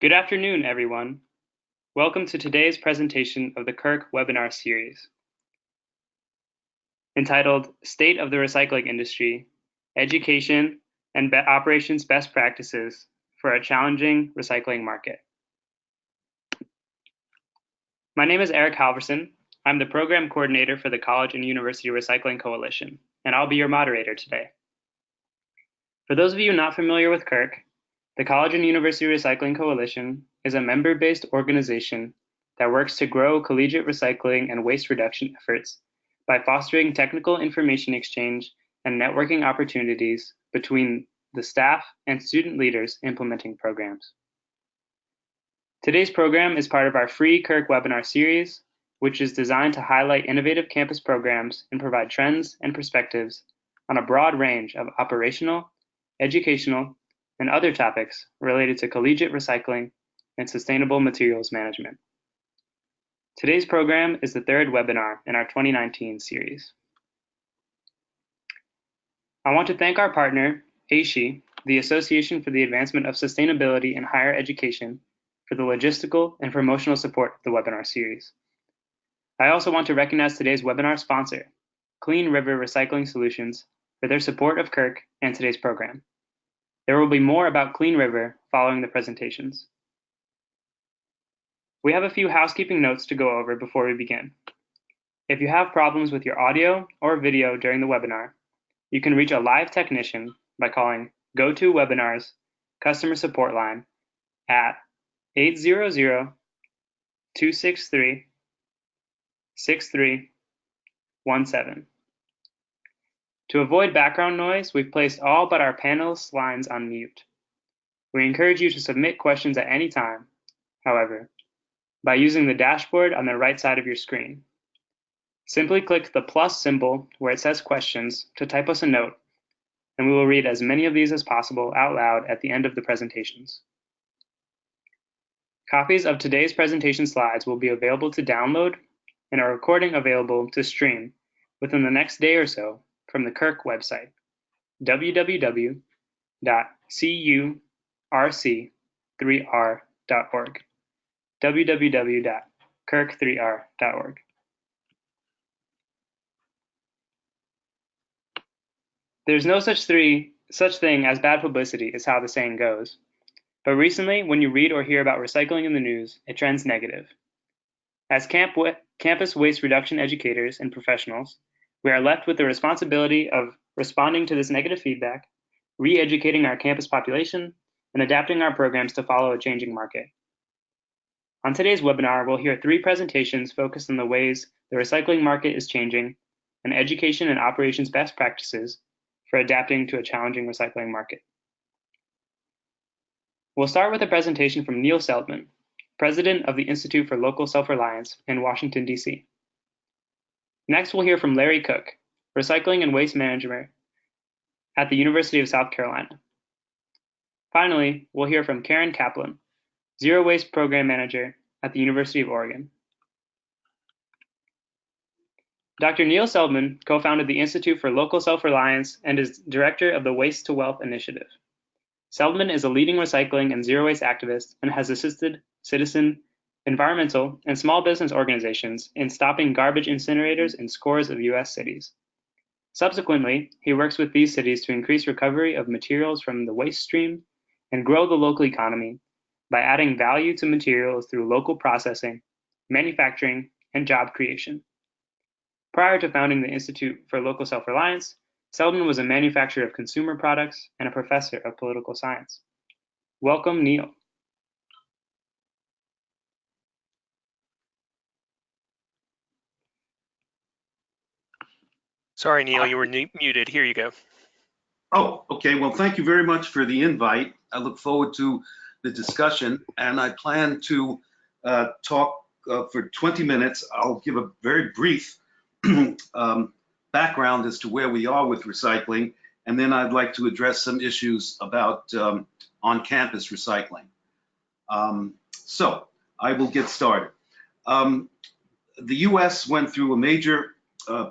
Good afternoon, everyone. Welcome to today's presentation of the CURC webinar series, entitled State of the Recycling Industry, Education and Operations Best Practices for a Challenging Recycling Market. My name is Eric Halverson. I'm the Program Coordinator for the College and University Recycling Coalition, and I'll be your moderator today. For those of you not familiar with CURC, the College and University Recycling Coalition is a member-based organization that works to grow collegiate recycling and waste reduction efforts by fostering technical information exchange and networking opportunities between the staff and student leaders implementing programs. Today's program is part of our free CURC webinar series, which is designed to highlight innovative campus programs and provide trends and perspectives on a broad range of operational, educational, and other topics related to collegiate recycling and sustainable materials management. Today's program is the third webinar in our 2019 series. I want to thank our partner, ASHE, the Association for the Advancement of Sustainability in Higher Education, for the logistical and promotional support of the webinar series. I also want to recognize today's webinar sponsor, Clean River Recycling Solutions, for their support of CURC and today's program. There will be more about Clean River following the presentations. We have a few housekeeping notes to go over before we begin. If you have problems with your audio or video during the webinar, you can reach a live technician by calling GoToWebinar's customer support line at 800-263-6317. To avoid background noise, we've placed all but our panelists' lines on mute. We encourage you to submit questions at any time, however, by using the dashboard on the right side of your screen. Simply click the plus symbol where it says questions to type us a note, and we will read as many of these as possible out loud at the end of the presentations. Copies of today's presentation slides will be available to download and a recording available to stream within the next day or so from the CURC website, www.curc3r.org, www.curc3r.org. There's no such thing as bad publicity, is how the saying goes. But recently, when you read or hear about recycling in the news, it trends negative. As campus waste reduction educators and professionals, we are left with the responsibility of responding to this negative feedback, re-educating our campus population, and adapting our programs to follow a changing market. On today's webinar, we'll hear 3 presentations focused on the ways the recycling market is changing and education and operations best practices for adapting to a challenging recycling market. We'll start with a presentation from Neil Seldman, President of the Institute for Local Self-Reliance in Washington, D.C. Next, we'll hear from Larry Cook, Recycling and Waste Manager at the University of South Carolina. Finally, we'll hear from Karyn Kaplan, Zero Waste Program Manager at the University of Oregon. Dr. Neil Seldman co-founded the Institute for Local Self-Reliance and is director of the Waste to Wealth Initiative. Seldman is a leading recycling and zero waste activist and has assisted citizen, environmental, and small business organizations in stopping garbage incinerators in scores of U.S. cities. Subsequently, he works with these cities to increase recovery of materials from the waste stream and grow the local economy by adding value to materials through local processing, manufacturing, and job creation. Prior to founding the Institute for Local Self-Reliance, Seldman was a manufacturer of consumer products and a professor of political science. Welcome, Neil. Sorry, Neil, you were muted. Here you go. Oh, okay. Well, thank you very much for the invite. I look forward to the discussion, and I plan to talk for 20 minutes. I'll give a very brief background as to where we are with recycling, and then I'd like to address some issues about on-campus recycling. So I will get started. The U.S. went through a major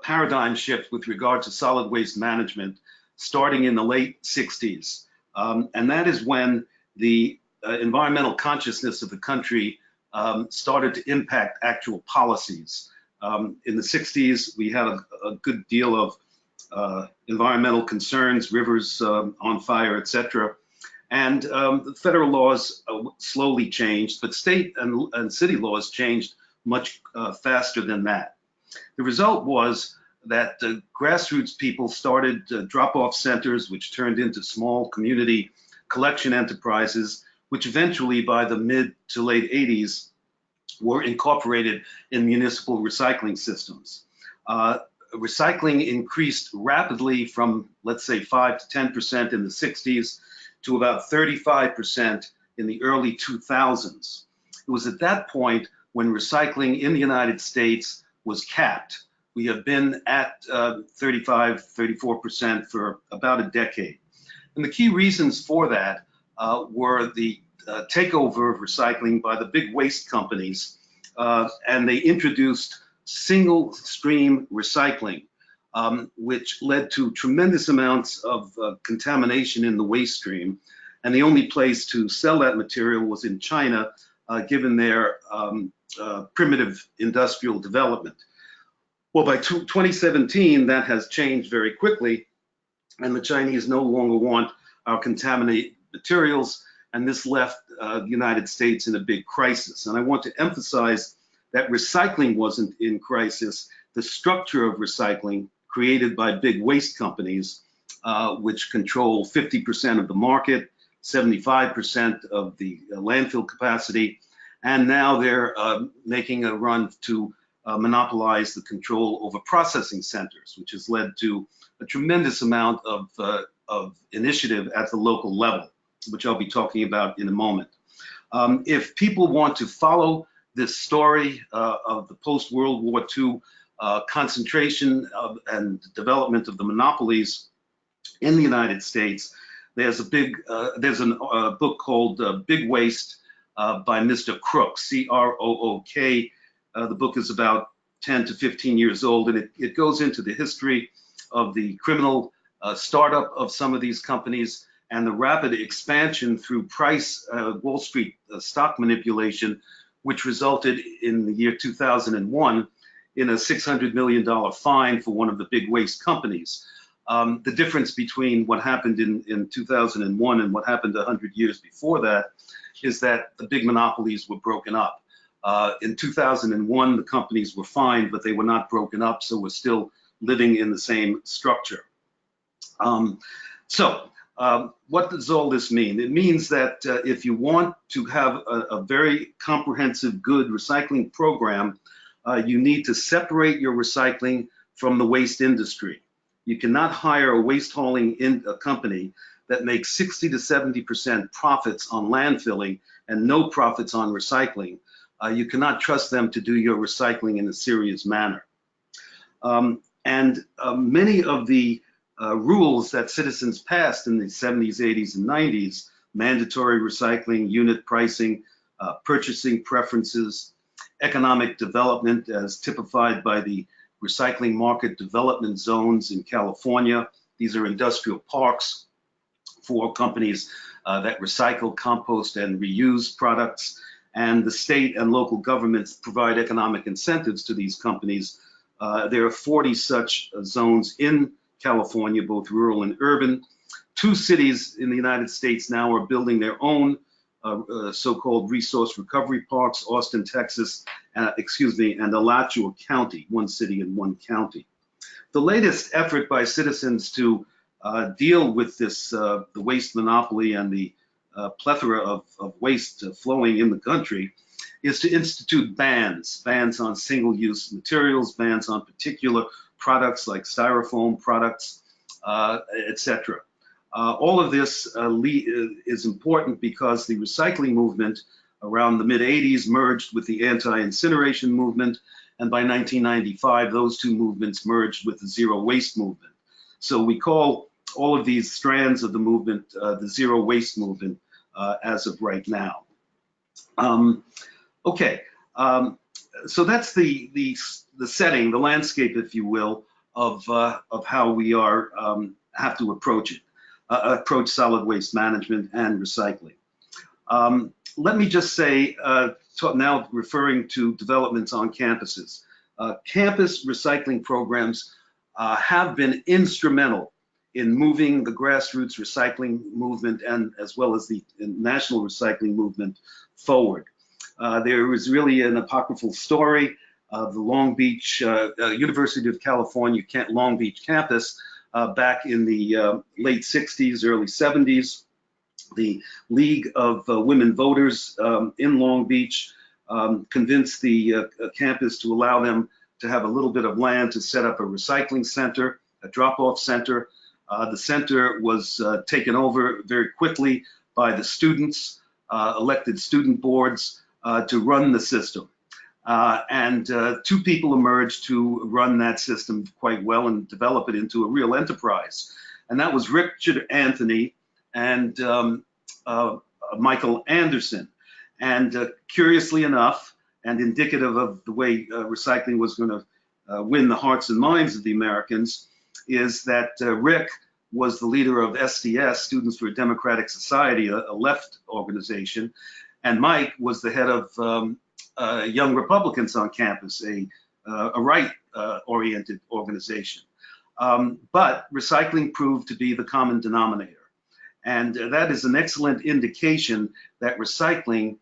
paradigm shift with regard to solid waste management starting in the late 60s. And that is when the environmental consciousness of the country started to impact actual policies. In the 60s, we had a good deal of environmental concerns, rivers on fire, etc. And the federal laws slowly changed, but state and city laws changed much faster than that. The result was that grassroots people started drop-off centers, which turned into small community collection enterprises, which eventually, by the mid to late 80s, were incorporated in municipal recycling systems. Recycling increased rapidly from, let's say, 5 to 10% in the 60s to about 35% in the early 2000s. It was at that point when recycling in the United States was capped. We have been at 35, 34% for about a decade. And the key reasons for that were the takeover of recycling by the big waste companies, and they introduced single stream recycling, which led to tremendous amounts of contamination in the waste stream. And the only place to sell that material was in China, given their primitive industrial development. Well, by 2017, that has changed very quickly, and the Chinese no longer want our contaminated materials, and this left the United States in a big crisis. And I want to emphasize that recycling wasn't in crisis. The structure of recycling created by big waste companies, which control 50% of the market, 75% of the landfill capacity, and now they're making a run to monopolize the control over processing centers, which has led to a tremendous amount of initiative at the local level, which I'll be talking about in a moment. If people want to follow this story of the post-World War II concentration and development of the monopolies in the United States, there's a book called Big Waste by Mr. Crook, C-R-O-O-K. The book is about 10 to 15 years old, and it goes into the history of the criminal startup of some of these companies and the rapid expansion through Wall Street stock manipulation, which resulted in the year 2001 in a $600 million fine for one of the big waste companies. The difference between what happened in 2001 and what happened 100 years before that is that the big monopolies were broken up. In 2001, the companies were fined, but they were not broken up, so we're still living in the same structure. What does all this mean? It means that if you want to have a very comprehensive, good recycling program, you need to separate your recycling from the waste industry. You cannot hire a waste hauling company that makes 60 to 70% profits on landfilling and no profits on recycling. You cannot trust them to do your recycling in a serious manner. Many of the rules that citizens passed in the 70s, 80s, and 90s, mandatory recycling, unit pricing, purchasing preferences, economic development as typified by the recycling market development zones in California. These are industrial parks for companies that recycle, compost, and reuse products. And the state and local governments provide economic incentives to these companies. There are 40 such zones in California, both rural and urban. 2 cities in the United States now are building their own so-called resource recovery parks, Austin, Texas, and Alachua County, 1 city and 1 county. The latest effort by citizens to deal with this, the waste monopoly and the plethora of waste flowing in the country, is to institute bans on single-use materials, bans on particular products like styrofoam products, etc. All of this is important because the recycling movement around the mid-80s merged with the anti-incineration movement, and by 1995, those 2 movements merged with the zero waste movement. So we call all of these strands of the movement the zero waste movement as of right now. So that's the setting, the landscape, if you will, of how we have to approach it, approach solid waste management and recycling. Let me just say, now referring to developments on campuses, campus recycling programs have been instrumental in moving the grassroots recycling movement and as well as the national recycling movement forward. There was really an apocryphal story of the Long Beach, University of California, Long Beach campus back in the late 60s, early 70s. The League of Women Voters in Long Beach convinced the campus to allow them to have a little bit of land to set up a recycling center, a drop-off center. The center was taken over very quickly by the students, elected student boards to run the system. And two people emerged to run that system quite well and develop it into a real enterprise. And that was Richard Anthony and Michael Anderson. And curiously enough, and indicative of the way recycling was going to win the hearts and minds of the Americans, is that Rick was the leader of SDS, Students for a Democratic Society, a left organization, and Mike was the head of Young Republicans on campus, a right-oriented organization. But recycling proved to be the common denominator. And that is an excellent indication that recycling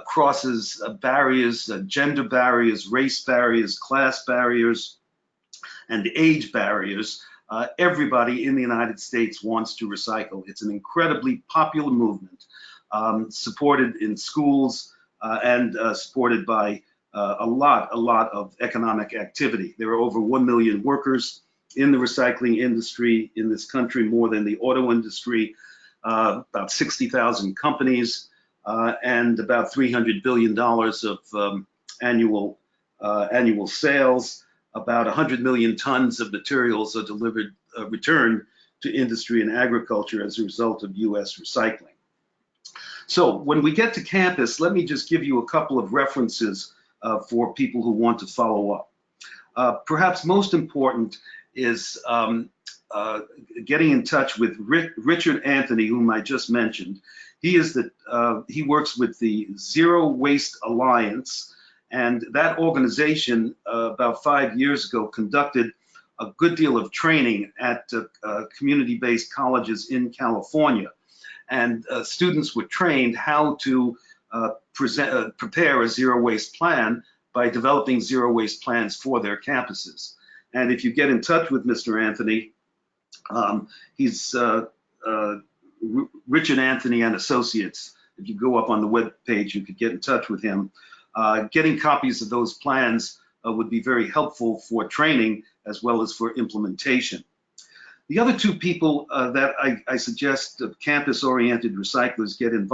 crosses barriers, gender barriers, race barriers, class barriers, and age barriers. Everybody in the United States wants to recycle. It's an incredibly popular movement, supported in schools and supported by a lot of economic activity. There are over 1 million workers in the recycling industry in this country, more than the auto industry, about 60,000 companies, and about $300 billion of annual sales. About 100 million tons of materials are returned to industry and agriculture as a result of US recycling. So when we get to campus, let me just give you a couple of references for people who want to follow up. Perhaps most important is getting in touch with Richard Anthony, whom I just mentioned. He works with the Zero Waste Alliance, and that organization about 5 years ago conducted a good deal of training at community-based colleges in California. And students were trained how to prepare a zero waste plan by developing zero waste plans for their campuses. And if you get in touch with Mr. Anthony, he's Richard Anthony and Associates. If you go up on the web page, you could get in touch with him. Getting copies of those plans would be very helpful for training as well as for implementation. The other two people that I suggest campus-oriented recyclers get in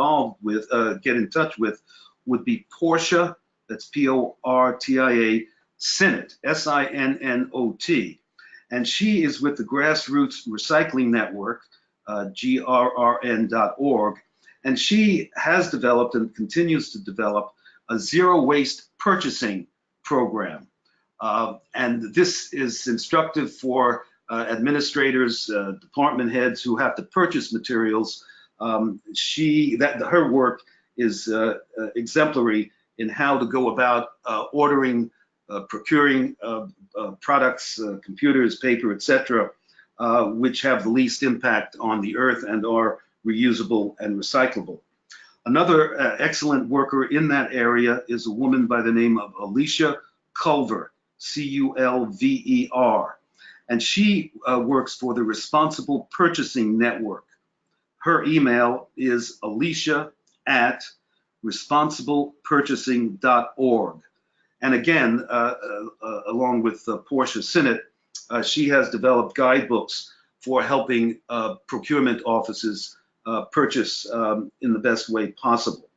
touch with would be Portia, that's P-O-R-T-I-A, Sinnott, S-I-N-N-O-T. And she is with the Grassroots Recycling Network, grrn.org. And she has developed and continues to develop a zero waste purchasing program. And this is instructive for administrators, department heads who have to purchase materials. Her work is exemplary in how to go about ordering, procuring products, computers, paper, etc., which have the least impact on the earth and are reusable and recyclable. Another excellent worker in that area is a woman by the name of Alicia Culver, C-U-L-V-E-R. And she works for the Responsible Purchasing Network. Her email is alicia@responsiblepurchasing.org. And again, along with Portia Sinnott, she has developed guidebooks for helping procurement offices purchase in the best way possible.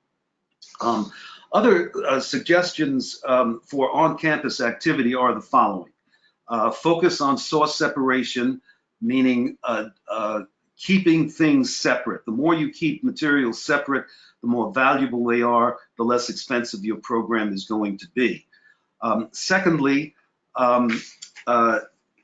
Other suggestions for on-campus activity are the following. Focus on source separation, meaning keeping things separate. The more you keep materials separate, the more valuable they are, the less expensive your program is going to be. Secondly,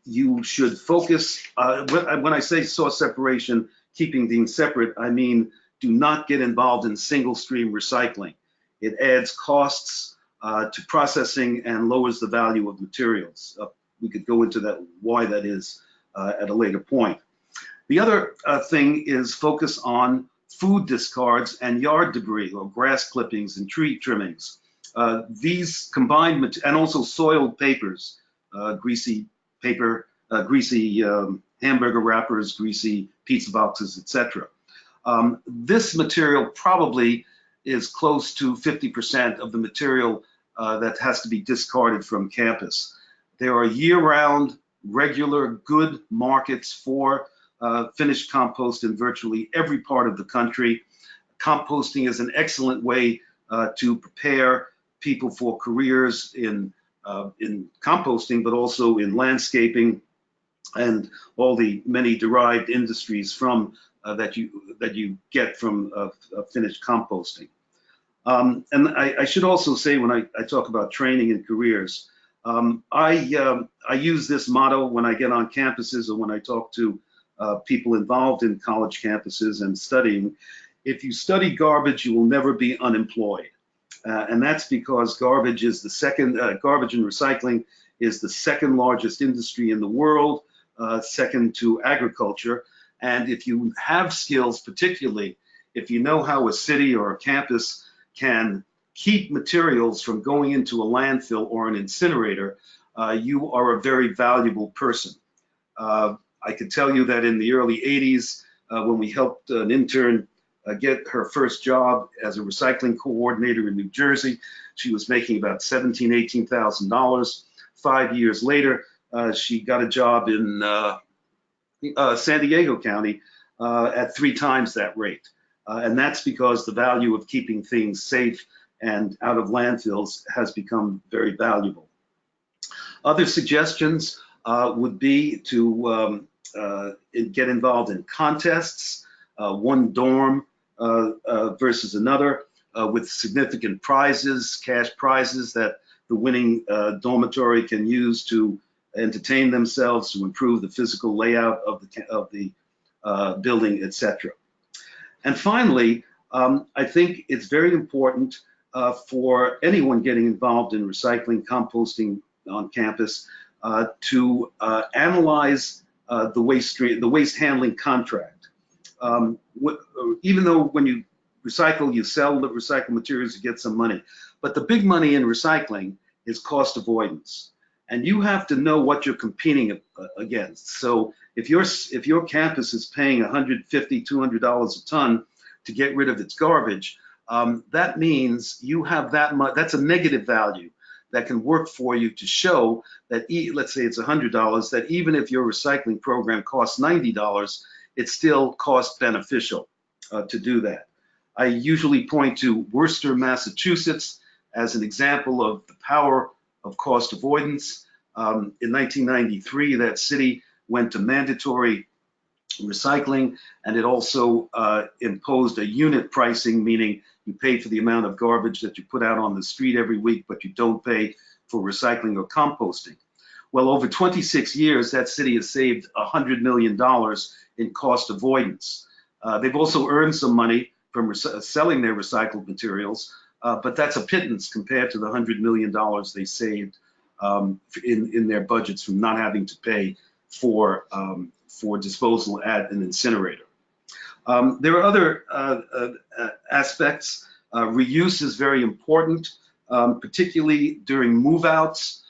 you should focus, when I say source separation, keeping things separate, I mean do not get involved in single stream recycling. It adds costs to processing and lowers the value of materials. We could go into that, why that is at a later point. The other thing is focus on food discards and yard debris, or grass clippings and tree trimmings. These combined, and also soiled papers, greasy paper, greasy hamburger wrappers, greasy pizza boxes, etc. This material probably is close to 50% of the material that has to be discarded from campus. There are year-round, regular, good markets for finished compost in virtually every part of the country. Composting is an excellent way to prepare people for careers in composting, but also in landscaping and all the many derived industries from that you get from finished composting. And I should also say, when I talk about training and careers, I use this motto when I get on campuses or when I talk to people involved in college campuses and studying. If you study garbage, you will never be unemployed. And that's because garbage is the second, garbage and recycling is the second largest industry in the world, second to agriculture. And if you have skills, particularly if you know how a city or a campus can keep materials from going into a landfill or an incinerator, you are a very valuable person. I can tell you that in the early 80s, when we helped an intern get her first job as a recycling coordinator in New Jersey, she was making about $17,000, $18,000. 5 years later, she got a job in San Diego County at 3 times that rate. And that's because the value of keeping things safe and out of landfills has become very valuable. Other suggestions would be to get involved in contests, one dorm versus another, with significant prizes, cash prizes that the winning dormitory can use to entertain themselves, to improve the physical layout of the building, etc. And finally, I think it's very important for anyone getting involved in recycling, composting on campus to analyze the waste handling contract. Even though when you recycle, you sell the recycled materials, you get some money. But the big money in recycling is cost avoidance. And you have to know what you're competing against. So if your campus is paying $150, $200 a ton to get rid of its garbage, that means you have that much. That's a negative value that can work for you to show that, let's say it's $100, that even if your recycling program costs $90, it's still cost beneficial to do that. I usually point to Worcester, Massachusetts as an example of the power of cost avoidance. In 1993, that city went to mandatory recycling, and it also imposed a unit pricing, meaning you pay for the amount of garbage that you put out on the street every week, but you don't pay for recycling or composting. Well, over 26 years, that city has saved $100 million in cost avoidance. They've also earned some money from selling their recycled materials, but that's a pittance compared to the $100 million they saved in their budgets from not having to pay for disposal at an incinerator. There are other aspects. Reuse is very important, particularly during move-outs.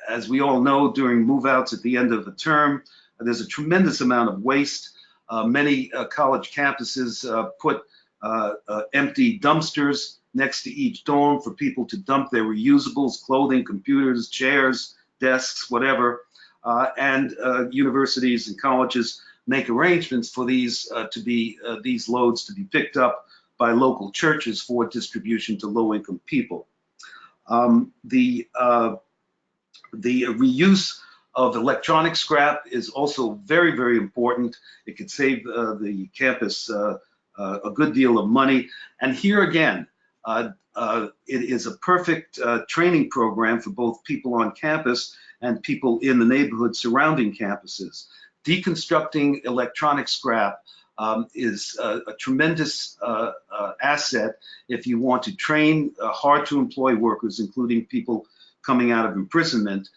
As we all know, during move-outs at the end of the term, there's a tremendous amount of waste. Many college campuses put empty dumpsters next to each dorm for people to dump their reusables, clothing, computers, chairs, desks, whatever. And universities and colleges make arrangements for these these loads to be picked up by local churches for distribution to low-income people. The reuse of electronic scrap is also very, very important. It could save the campus a good deal of money. And here again, it is a perfect training program for both people on campus and people in the neighborhood surrounding campuses. deconstructing electronic scrap is a tremendous asset if you want to train hard-to-employ workers, including people coming out of imprisonment,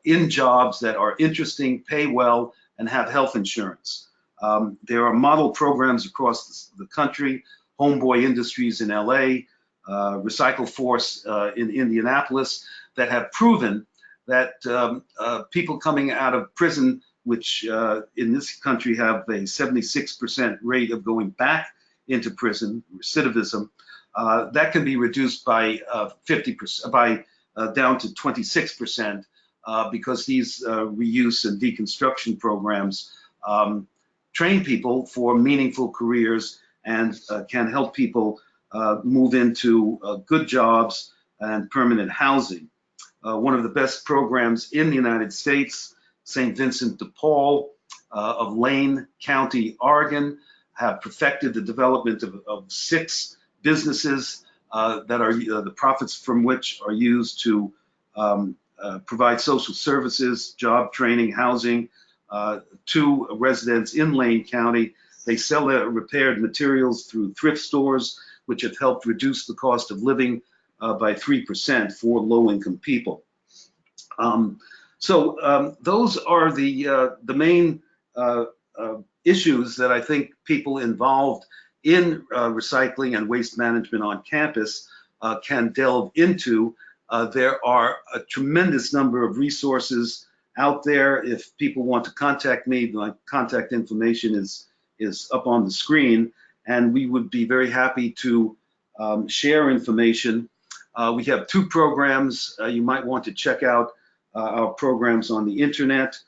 in jobs that are interesting, pay well, and have health insurance. There are model programs across the country, Homeboy Industries in LA, Recycle Force in Indianapolis, that have proven that people coming out of prison, which in this country have a 76% rate of going back into prison, recidivism, that can be reduced by 50%, down to 26%, because these reuse and deconstruction programs train people for meaningful careers and can help people move into good jobs and permanent housing. One of the best programs in the United States, St. Vincent de Paul of Lane County, Oregon, have perfected the development of 6 businesses that are the profits from which are used to provide social services, job training, housing to residents in Lane County. They sell their repaired materials through thrift stores, which have helped reduce the cost of living by 3% for low-income people. Those are the main issues that I think people involved in recycling and waste management on campus can delve into. There are a tremendous number of resources out there. If people want to contact me, my contact information is up on the screen, and we would be very happy to share information. We have 2 programs. You might want to check out our programs on the internet.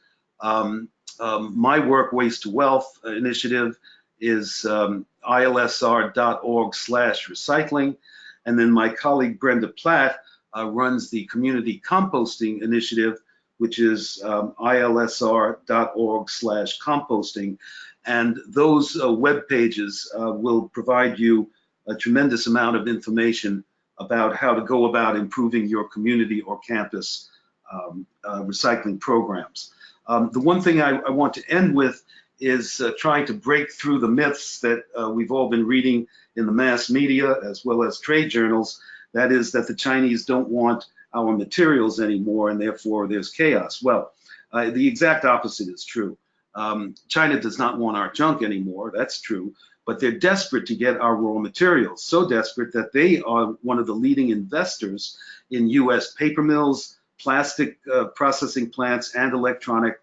My Work Waste to Wealth initiative is ilsr.org/recycling. And then my colleague Brenda Platt runs the Community Composting Initiative, which is ilsr.org/composting. And those web pages will provide you a tremendous amount of information about how to go about improving your community or campus recycling programs. The one thing I want to end with is trying to break through the myths that we've all been reading in the mass media as well as trade journals. That is that the Chinese don't want our materials anymore and therefore there's chaos. Well, the exact opposite is true. China does not want our junk anymore, that's true, but they're desperate to get our raw materials, so desperate that they are one of the leading investors in US paper mills, plastic processing plants, and electronic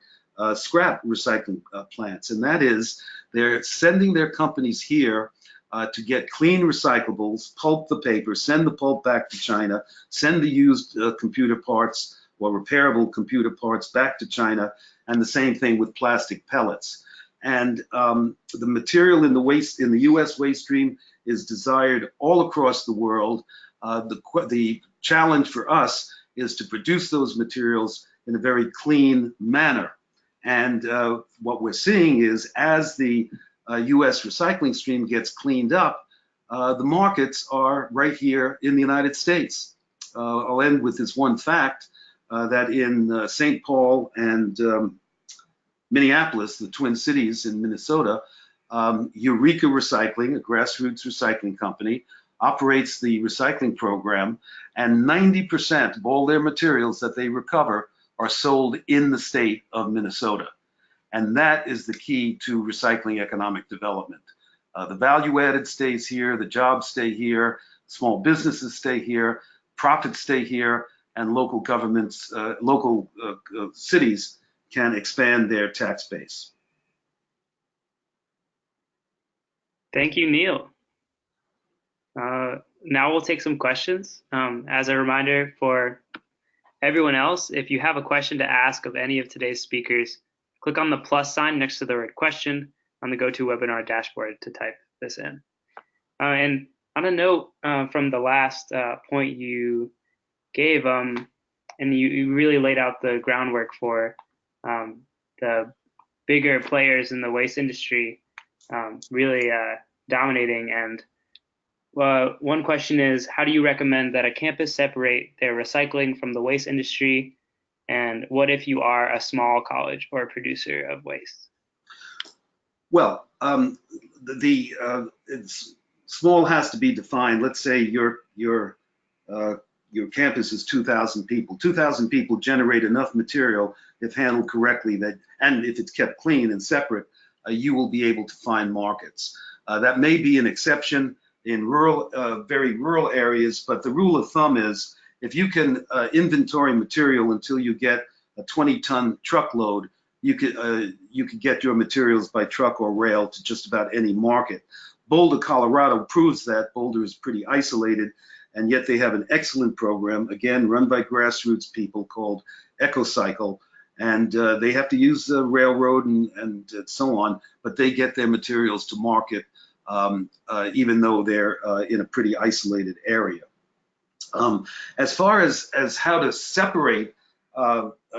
scrap recycling plants. And that is, they're sending their companies here to get clean recyclables, pulp the paper, send the pulp back to China, send the used computer parts or repairable computer parts back to China, and the same thing with plastic pellets. And the material in the US waste stream is desired all across the world. The challenge for us is to produce those materials in a very clean manner. And what we're seeing is as the US recycling stream gets cleaned up, the markets are right here in the United States. I'll end with this one fact that in St. Paul and Minneapolis, the Twin Cities in Minnesota, Eureka Recycling, a grassroots recycling company, operates the recycling program, and 90% of all their materials that they recover are sold in the state of Minnesota. And that is the key to recycling economic development. The value added stays here, the jobs stay here, small businesses stay here, profits stay here, and local governments, cities can expand their tax base. Thank you, Neil. Now we'll take some questions. As a reminder for everyone else, if you have a question to ask of any of today's speakers, click on the plus sign next to the word question on the GoToWebinar dashboard to type this in. And on a note from the last point you gave, and you really laid out the groundwork for the bigger players in the waste industry really dominating. And one question is, how do you recommend that a campus separate their recycling from the waste industry? And what if you are a small college or a producer of waste? Well, small has to be defined. Let's say your campus is 2,000 people. 2,000 people generate enough material, if handled correctly, and if it's kept clean and separate, you will be able to find markets. That may be an exception in very rural areas, but the rule of thumb is if you can inventory material until you get a 20-ton truckload, you could get your materials by truck or rail to just about any market. Boulder, Colorado proves that. Boulder is pretty isolated, and yet they have an excellent program, again, run by grassroots people called EcoCycle, and they have to use the railroad and so on, but they get their materials to market even though they're in a pretty isolated area. As far as how to separate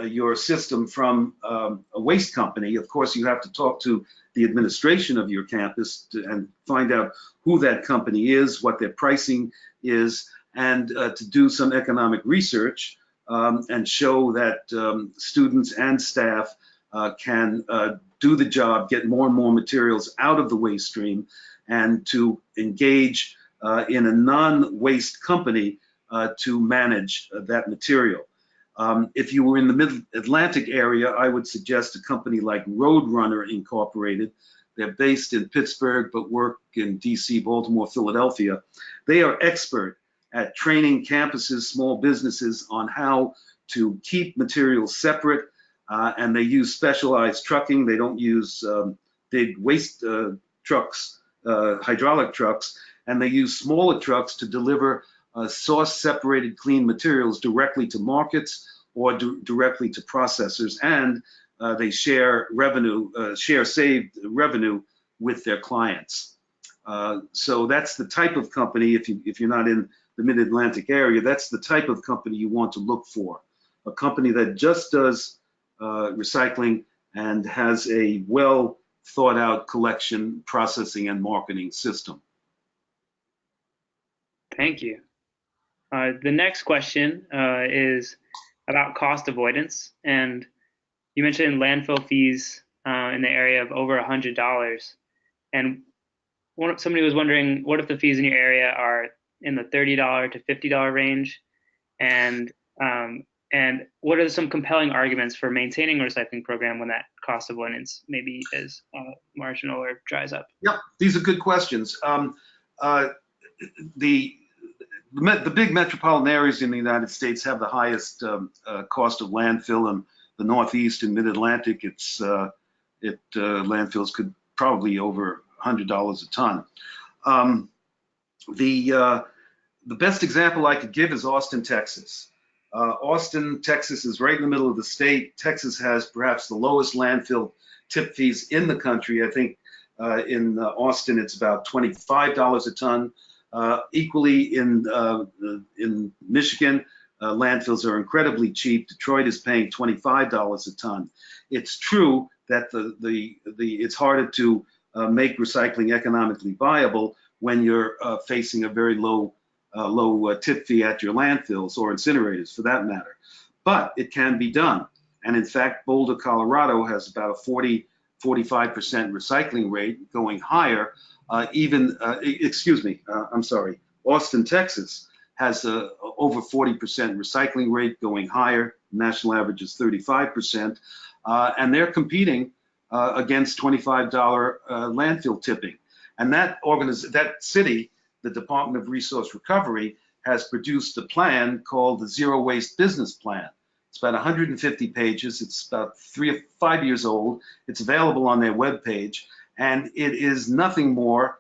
your system from a waste company, of course, you have to talk to the administration of your campus and find out who that company is, what their pricing is, and to do some economic research and show that students and staff can do the job, get more and more materials out of the waste stream, and to engage in a non-waste company to manage that material. If you were in the Mid-Atlantic area, I would suggest a company like Roadrunner Incorporated. They're based in Pittsburgh, but work in DC, Baltimore, Philadelphia. They are expert at training campuses, small businesses on how to keep materials separate, and they use specialized trucking. They don't use big waste trucks, hydraulic trucks, and they use smaller trucks to deliver source-separated clean materials directly to markets or directly to processors, and they share revenue, share saved revenue with their clients. So that's the type of company, if you're not in the Mid-Atlantic area, that's the type of company you want to look for. A company that just does recycling and has a well thought out collection, processing, and marketing system. Thank you. The next question is about cost avoidance. And you mentioned landfill fees in the area of over $100. And somebody was wondering, what if the fees in your area are in the $30 to $50 range? And what are some compelling arguments for maintaining a recycling program when that cost avoidance maybe is marginal or dries up? Yep, these are good questions. The big metropolitan areas in the United States have the highest cost of landfill. In the Northeast and Mid-Atlantic, landfills could probably over $100 a ton. The best example I could give is Austin, Texas. Austin, Texas is right in the middle of the state. Texas has perhaps the lowest landfill tip fees in the country. I think in Austin it's about $25 a ton. Equally in Michigan, landfills are incredibly cheap. Detroit is paying $25 a ton. It's true that it's harder to make recycling economically viable when you're facing a very low tip fee at your landfills or incinerators, for that matter. But it can be done. And in fact, Boulder, Colorado has about a 45% recycling rate, going higher. Austin, Texas has a over 40% recycling rate, going higher. National average is 35%. And they're competing against $25 landfill tipping. And that city, the Department of Resource Recovery, has produced a plan called the Zero Waste Business Plan. It's about 150 pages. It's about 3 or 5 years old. It's available on their webpage. And it is nothing more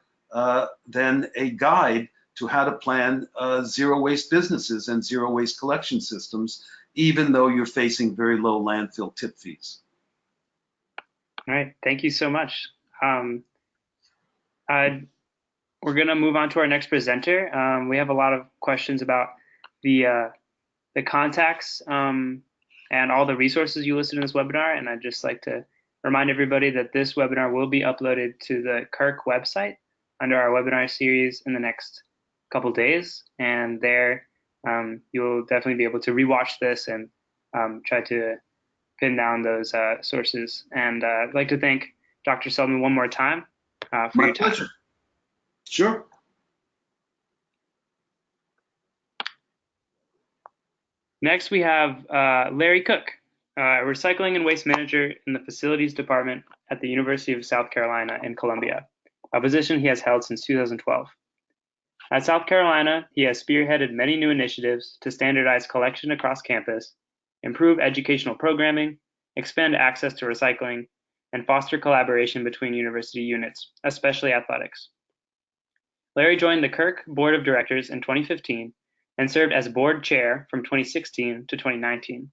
than a guide to how to plan zero waste businesses and zero waste collection systems, even though you're facing very low landfill tip fees. All right, thank you so much. We're going to move on to our next presenter. We have a lot of questions about the contacts and all the resources you listed in this webinar, and I'd just like to remind everybody that this webinar will be uploaded to the CURC website under our webinar series in the next couple days, and there you'll definitely be able to rewatch this and try to pin down those sources. And I'd like to thank Dr. Seldman one more time for My your time. pleasure. Sure. Next, we have Larry Cook, a recycling and waste manager in the facilities department at the University of South Carolina in Columbia, a position he has held since 2012. At South Carolina, he has spearheaded many new initiatives to standardize collection across campus, improve educational programming, expand access to recycling, and foster collaboration between university units, especially athletics. Larry joined the CURC Board of Directors in 2015 and served as board chair from 2016 to 2019.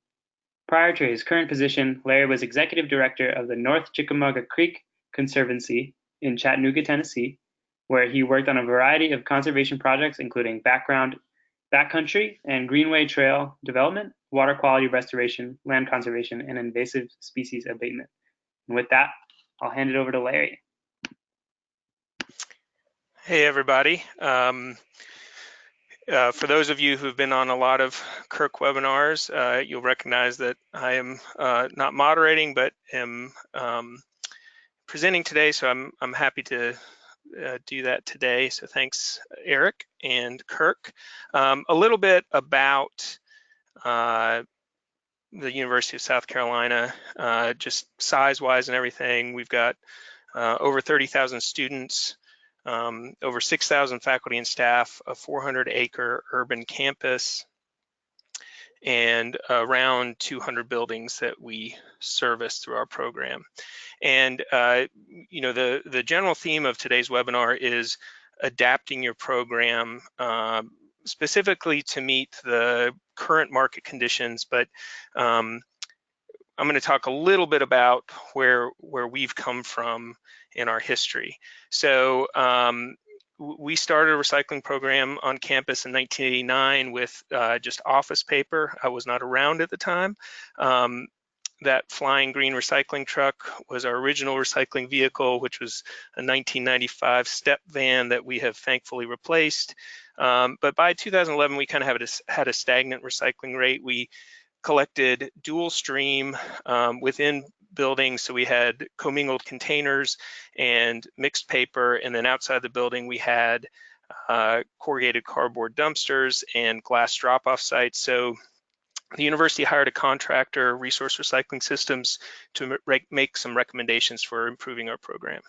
Prior to his current position, Larry was executive director of the North Chickamauga Creek Conservancy in Chattanooga, Tennessee, where he worked on a variety of conservation projects, including backcountry and greenway trail development, water quality restoration, land conservation, and invasive species abatement. And with that, I'll hand it over to Larry. Hey, everybody. For those of you who've been on a lot of CURC webinars, you'll recognize that I am not moderating, but am presenting today. So I'm happy to do that today. So thanks, Eric and CURC. A little bit about the University of South Carolina, just size-wise and everything. We've got over 30,000 students, over 6,000 faculty and staff, a 400-acre urban campus, and around 200 buildings that we service through our program. And you know, the general theme of today's webinar is adapting your program specifically to meet the current market conditions, but I'm going to talk a little bit about where we've come from in our history. So we started a recycling program on campus in 1989 with just office paper. I was not around at the time. That flying green recycling truck was our original recycling vehicle, which was a 1995 step van that we have thankfully replaced. But by 2011, we kind of had a stagnant recycling rate. We collected dual stream within buildings. So we had commingled containers and mixed paper. And then outside the building, we had corrugated cardboard dumpsters and glass drop-off sites. So the university hired a contractor, Resource Recycling Systems, to make some recommendations for improving our program.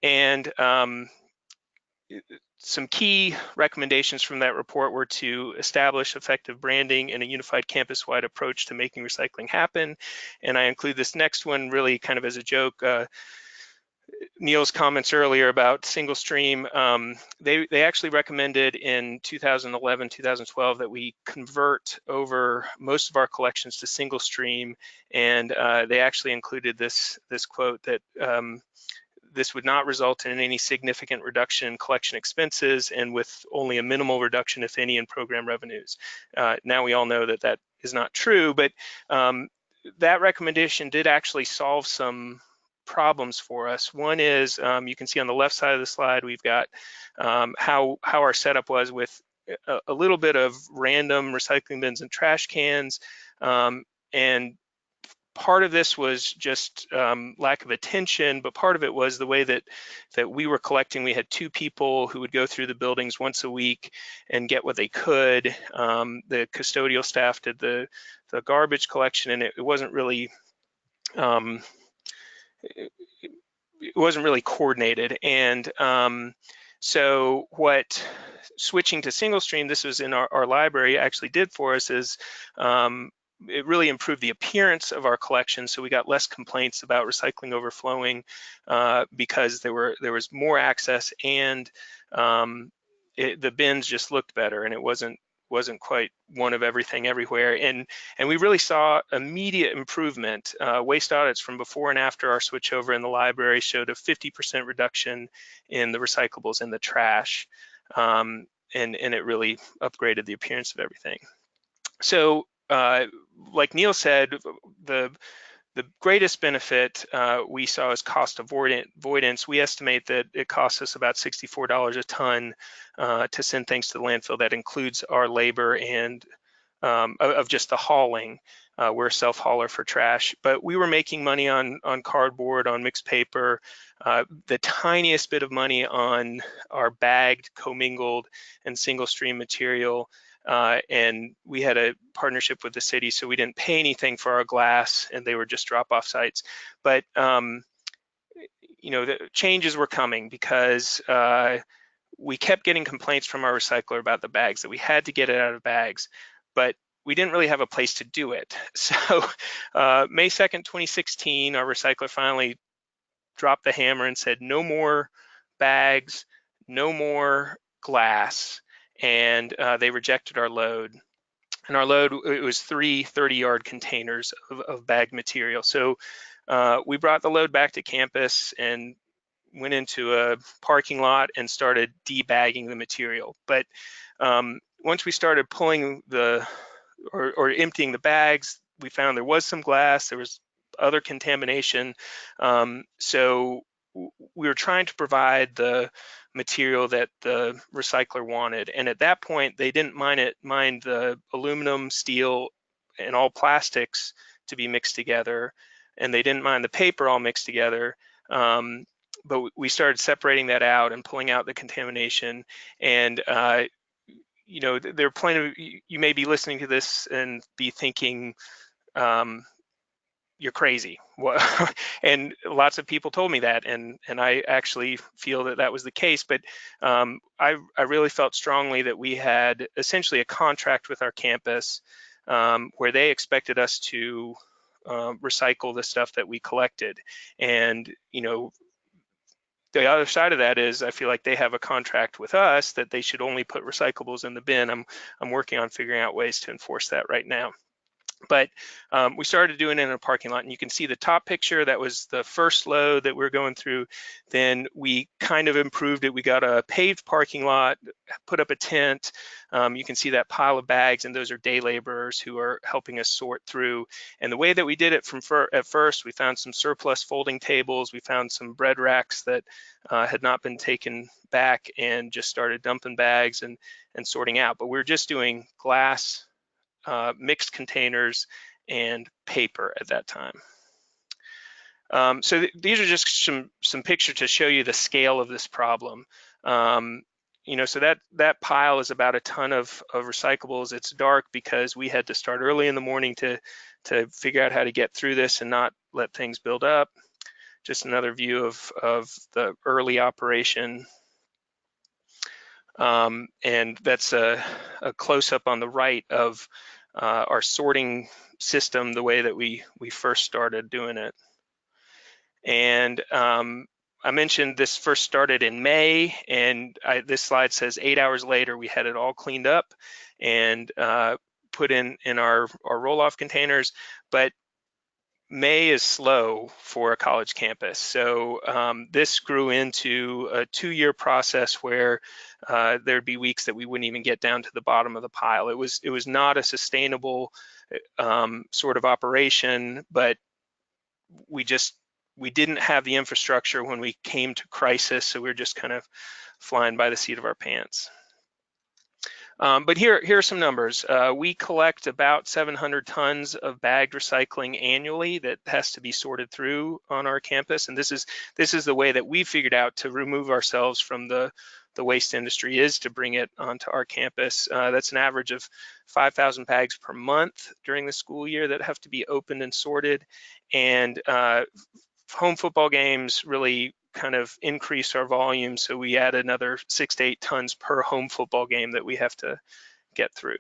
And some key recommendations from that report were to establish effective branding and a unified campus-wide approach to making recycling happen. And I include this next one really kind of as a joke. Neil's comments earlier about single stream, they actually recommended in 2011, 2012 that we convert over most of our collections to single stream, and they actually included this quote that this would not result in any significant reduction in collection expenses and with only a minimal reduction, if any, in program revenues. Now we all know that that is not true, but that recommendation did actually solve some problems for us. One is you can see on the left side of the slide, we've got how our setup was with a little bit of random recycling bins and trash cans. And part of this was just lack of attention, but part of it was the way that we were collecting. We had two people who would go through the buildings once a week and get what they could. The custodial staff did the garbage collection, and it wasn't really coordinated. And so what switching to single stream, this was in our library, actually did for us is it really improved the appearance of our collection. So we got less complaints about recycling overflowing because there was more access, and the bins just looked better, and it wasn't quite one of everything everywhere. And we really saw immediate improvement. Waste audits from before and after our switchover in the library showed a 50% reduction in the recyclables and the trash. And it really upgraded the appearance of everything. So like Neil said, the greatest benefit we saw is cost avoidance. We estimate that it costs us about $64 a ton to send things to the landfill. That includes our labor and of just the hauling. We're a self-hauler for trash, but we were making money on cardboard, on mixed paper, the tiniest bit of money on our bagged, commingled, and single stream material. And we had a partnership with the city, so we didn't pay anything for our glass, and they were just drop-off sites. But you know, the changes were coming because we kept getting complaints from our recycler about the bags, that we had to get it out of bags, but we didn't really have a place to do it. So May 2nd, 2016, our recycler finally dropped the hammer and said, no more bags, no more glass, and they rejected our load. And our load, it was 3 30-yard containers of bagged material. So we brought the load back to campus and went into a parking lot and started debagging the material. But once we started pulling or emptying the bags, we found there was some glass, there was other contamination. So we were trying to provide the material that the recycler wanted. And at that point, they didn't mind the aluminum, steel, and all plastics to be mixed together. And they didn't mind the paper all mixed together. But we started separating that out and pulling out the contamination. And you know, there are plenty of, you may be listening to this and be thinking, you're crazy. And lots of people told me that, and I actually feel that that was the case. But I really felt strongly that we had essentially a contract with our campus where they expected us to recycle the stuff that we collected. And you know, the other side of that is I feel like they have a contract with us that they should only put recyclables in the bin. I'm working on figuring out ways to enforce that right now. But we started doing it in a parking lot, and you can see the top picture. That was the first load that we're going through. Then we kind of improved it. We got a paved parking lot, put up a tent. You can see that pile of bags, and those are day laborers who are helping us sort through. And the way that we did it at first, we found some surplus folding tables. We found some bread racks that had not been taken back, and just started dumping bags and sorting out. But we're just doing glass, mixed containers, and paper at that time. So these are just some pictures to show you the scale of this problem. You know, so that pile is about a ton of recyclables. It's dark because we had to start early in the morning to figure out how to get through this and not let things build up. Just another view of the early operation. And that's a close-up on the right of our sorting system, the way that we first started doing it. And I mentioned this first started in May, and this slide says 8 hours later we had it all cleaned up and put in our roll-off containers. But May is slow for a college campus. So this grew into a 2-year process where there'd be weeks that we wouldn't even get down to the bottom of the pile. It was not a sustainable sort of operation, but we didn't have the infrastructure when we came to crisis, so we were just kind of flying by the seat of our pants. But here are some numbers. We collect about 700 tons of bagged recycling annually that has to be sorted through on our campus. And this is the way that we figured out to remove ourselves from the waste industry, is to bring it onto our campus. That's an average of 5,000 bags per month during the school year that have to be opened and sorted. And home football games really kind of increase our volume, so we add another 6 to 8 tons per home football game that we have to get through.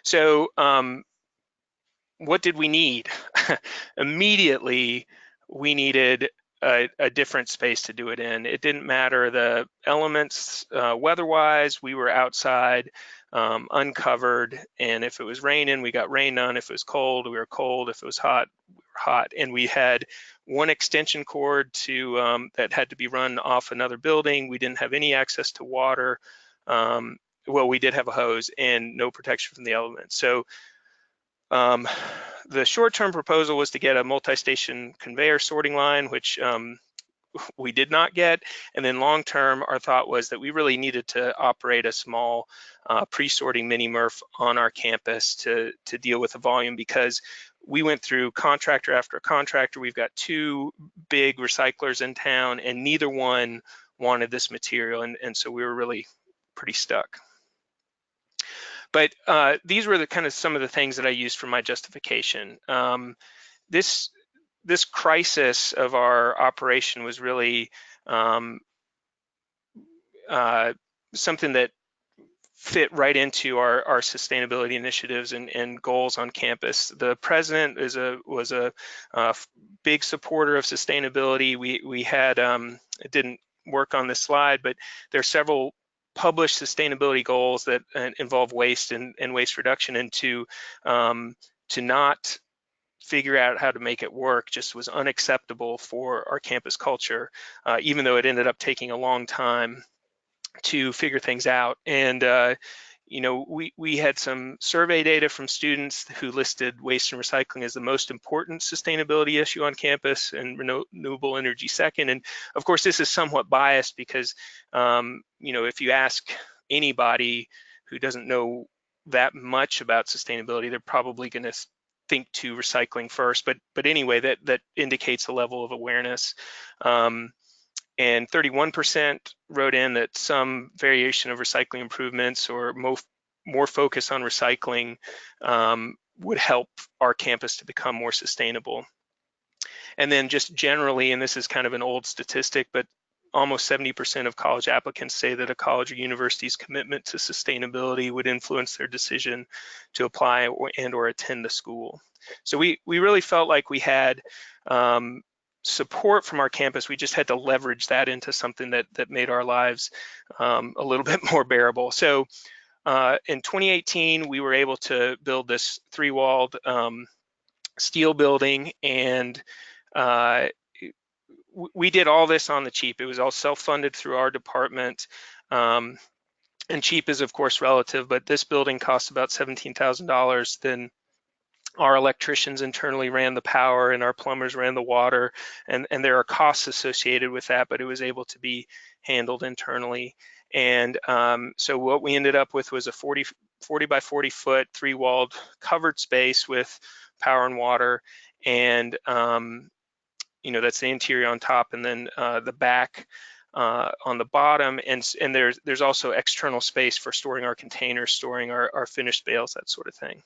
So what did we need? Immediately, we needed a different space to do it in. It didn't matter the elements weather-wise. We were outside, uncovered, and if it was raining, we got rained on. If it was cold, we were cold. If it was hot, we were hot. And we had one extension cord that had to be run off another building. We didn't have any access to water. Well, we did have a hose and no protection from the elements. So the short-term proposal was to get a multi-station conveyor sorting line, which we did not get. And then long term, our thought was that we really needed to operate a small pre-sorting mini MRF on our campus to deal with the volume, because we went through contractor after contractor. We've got 2 big recyclers in town, and neither one wanted this material, and so we were really pretty stuck. But these were the kind of some of the things that I used for my justification. This crisis of our operation was really something that fit right into our sustainability initiatives and goals on campus. The president was a big supporter of sustainability. We had, it didn't work on this slide, but there are several published sustainability goals that involve waste and waste reduction, and to not figure out how to make it work just was unacceptable for our campus culture, even though it ended up taking a long time to figure things out. And you know, we had some survey data from students who listed waste and recycling as the most important sustainability issue on campus, and renewable energy second. And of course, this is somewhat biased because you know, if you ask anybody who doesn't know that much about sustainability, they're probably going to think to recycling first. But anyway, that indicates a level of awareness. And 31% wrote in that some variation of recycling improvements or more focus on recycling would help our campus to become more sustainable. And then just generally, and this is kind of an old statistic, but almost 70% of college applicants say that a college or university's commitment to sustainability would influence their decision to apply or attend the school. So we really felt like we had support from our campus. We just had to leverage that into something that made our lives a little bit more bearable. So in 2018, we were able to build this 3-walled steel building, and we did all this on the cheap. It was all self-funded through our department. And cheap is of course relative, but this building cost about $17,000. Then our electricians internally ran the power, and our plumbers ran the water, and there are costs associated with that, but it was able to be handled internally. And so what we ended up with was a 40 by 40 foot 3-walled covered space with power and water, and you know, that's the interior on top, and then the back on the bottom, and there's also external space for storing our containers, storing our finished bales, that sort of thing.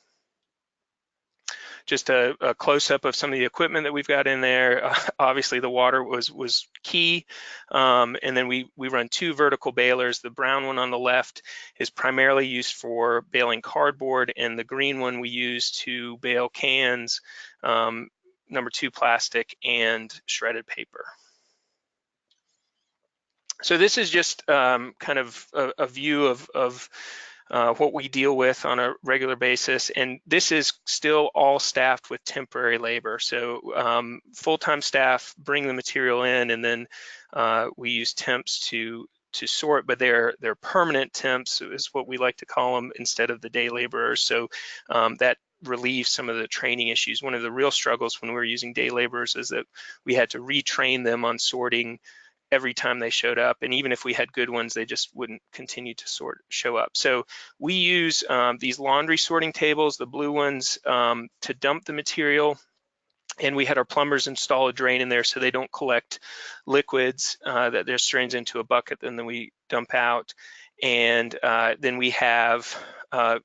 Just a close-up of some of the equipment that we've got in there. Obviously, the water was key, and then we run 2 vertical balers. The brown one on the left is primarily used for baling cardboard, and the green one we use to bale cans, number 2 plastic, and shredded paper. So this is just kind of a view of what we deal with on a regular basis, and this is still all staffed with temporary labor. So full-time staff bring the material in, and then we use temps to sort, but they're permanent temps is what we like to call them, instead of the day laborers. So that relieves some of the training issues. One of the real struggles when we were using day laborers is that we had to retrain them on sorting every time they showed up, and even if we had good ones, they just wouldn't continue to show up. So we use these laundry sorting tables, the blue ones, to dump the material, and we had our plumbers install a drain in there so they don't collect liquids that there's drains into a bucket and then we dump out. And then we have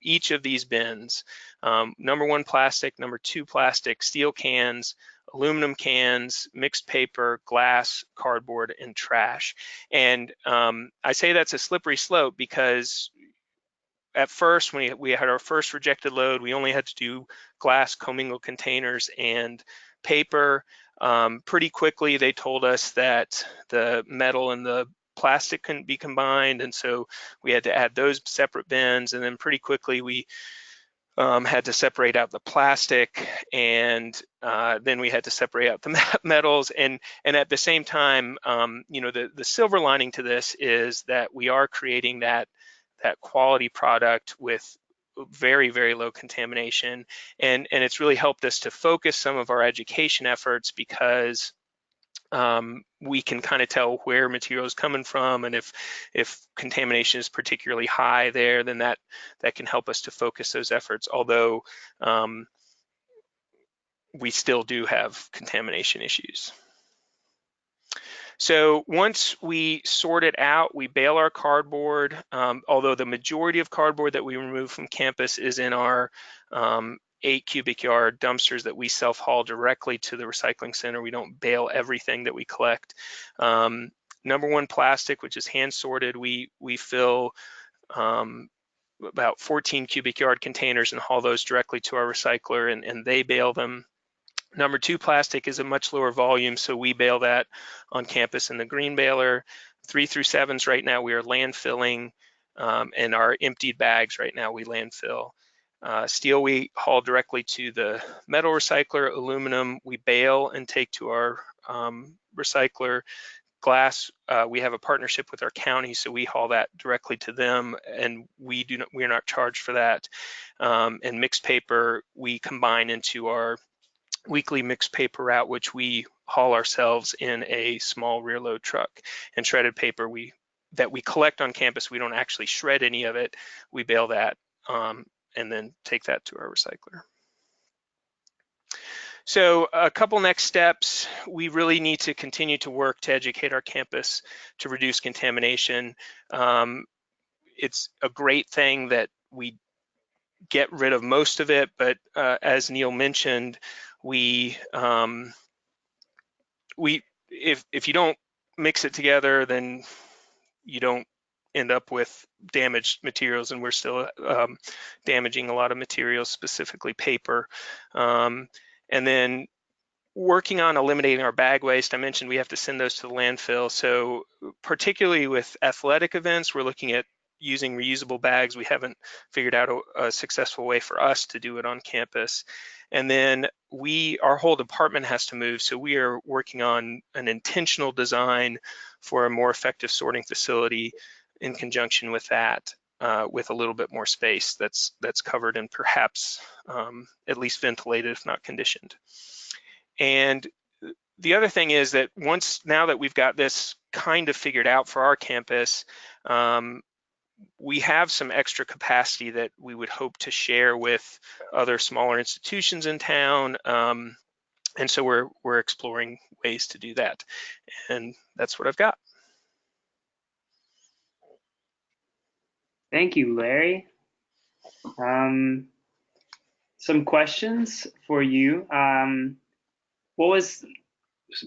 each of these bins, number 1 plastic, number 2 plastic, steel cans, aluminum cans, mixed paper, glass, cardboard, and trash. And I say that's a slippery slope because at first, when we had our first rejected load, we only had to do glass, commingled containers, and paper. Pretty quickly, they told us that the metal and the plastic couldn't be combined, and so we had to add those separate bins. And then pretty quickly, we had to separate out the plastic, and then we had to separate out the metals. And at the same time, you know, the silver lining to this is that we are creating that quality product with very, very low contamination. And it's really helped us to focus some of our education efforts, because we can kind of tell where material is coming from, and if contamination is particularly high there, then that can help us to focus those efforts, although we still do have contamination issues. So once we sort it out, we bale our cardboard, although the majority of cardboard that we remove from campus is in our 8 cubic yard dumpsters that we self-haul directly to the recycling center. We don't bale everything that we collect. Number one plastic, which is hand sorted, we fill about 14 cubic yard containers and haul those directly to our recycler, and they bale them. Number two plastic is a much lower volume, so we bale that on campus in the green baler. 3 through 7s right now we are landfilling, and our emptied bags right now we landfill. Steel we haul directly to the metal recycler. Aluminum we bale and take to our recycler. Glass, we have a partnership with our county, so we haul that directly to them, and we are not charged for that. And mixed paper we combine into our weekly mixed paper route, which we haul ourselves in a small rear load truck. And shredded paper that we collect on campus, we don't actually shred any of it. We bale that and then take that to our recycler. So a couple next steps, we really need to continue to work to educate our campus to reduce contamination. It's a great thing that we get rid of most of it, but as Neil mentioned, if you don't mix it together, then you don't end up with damaged materials, and we're still damaging a lot of materials, specifically paper. And then working on eliminating our bag waste. I mentioned we have to send those to the landfill. So particularly with athletic events, we're looking at using reusable bags. We haven't figured out a successful way for us to do it on campus. And then our whole department has to move. So we are working on an intentional design for a more effective sorting facility in conjunction with that, with a little bit more space that's covered and perhaps at least ventilated, if not conditioned. And the other thing is that now that we've got this kind of figured out for our campus, we have some extra capacity that we would hope to share with other smaller institutions in town. And so we're exploring ways to do that. And that's what I've got. Thank you, Larry. Some questions for you.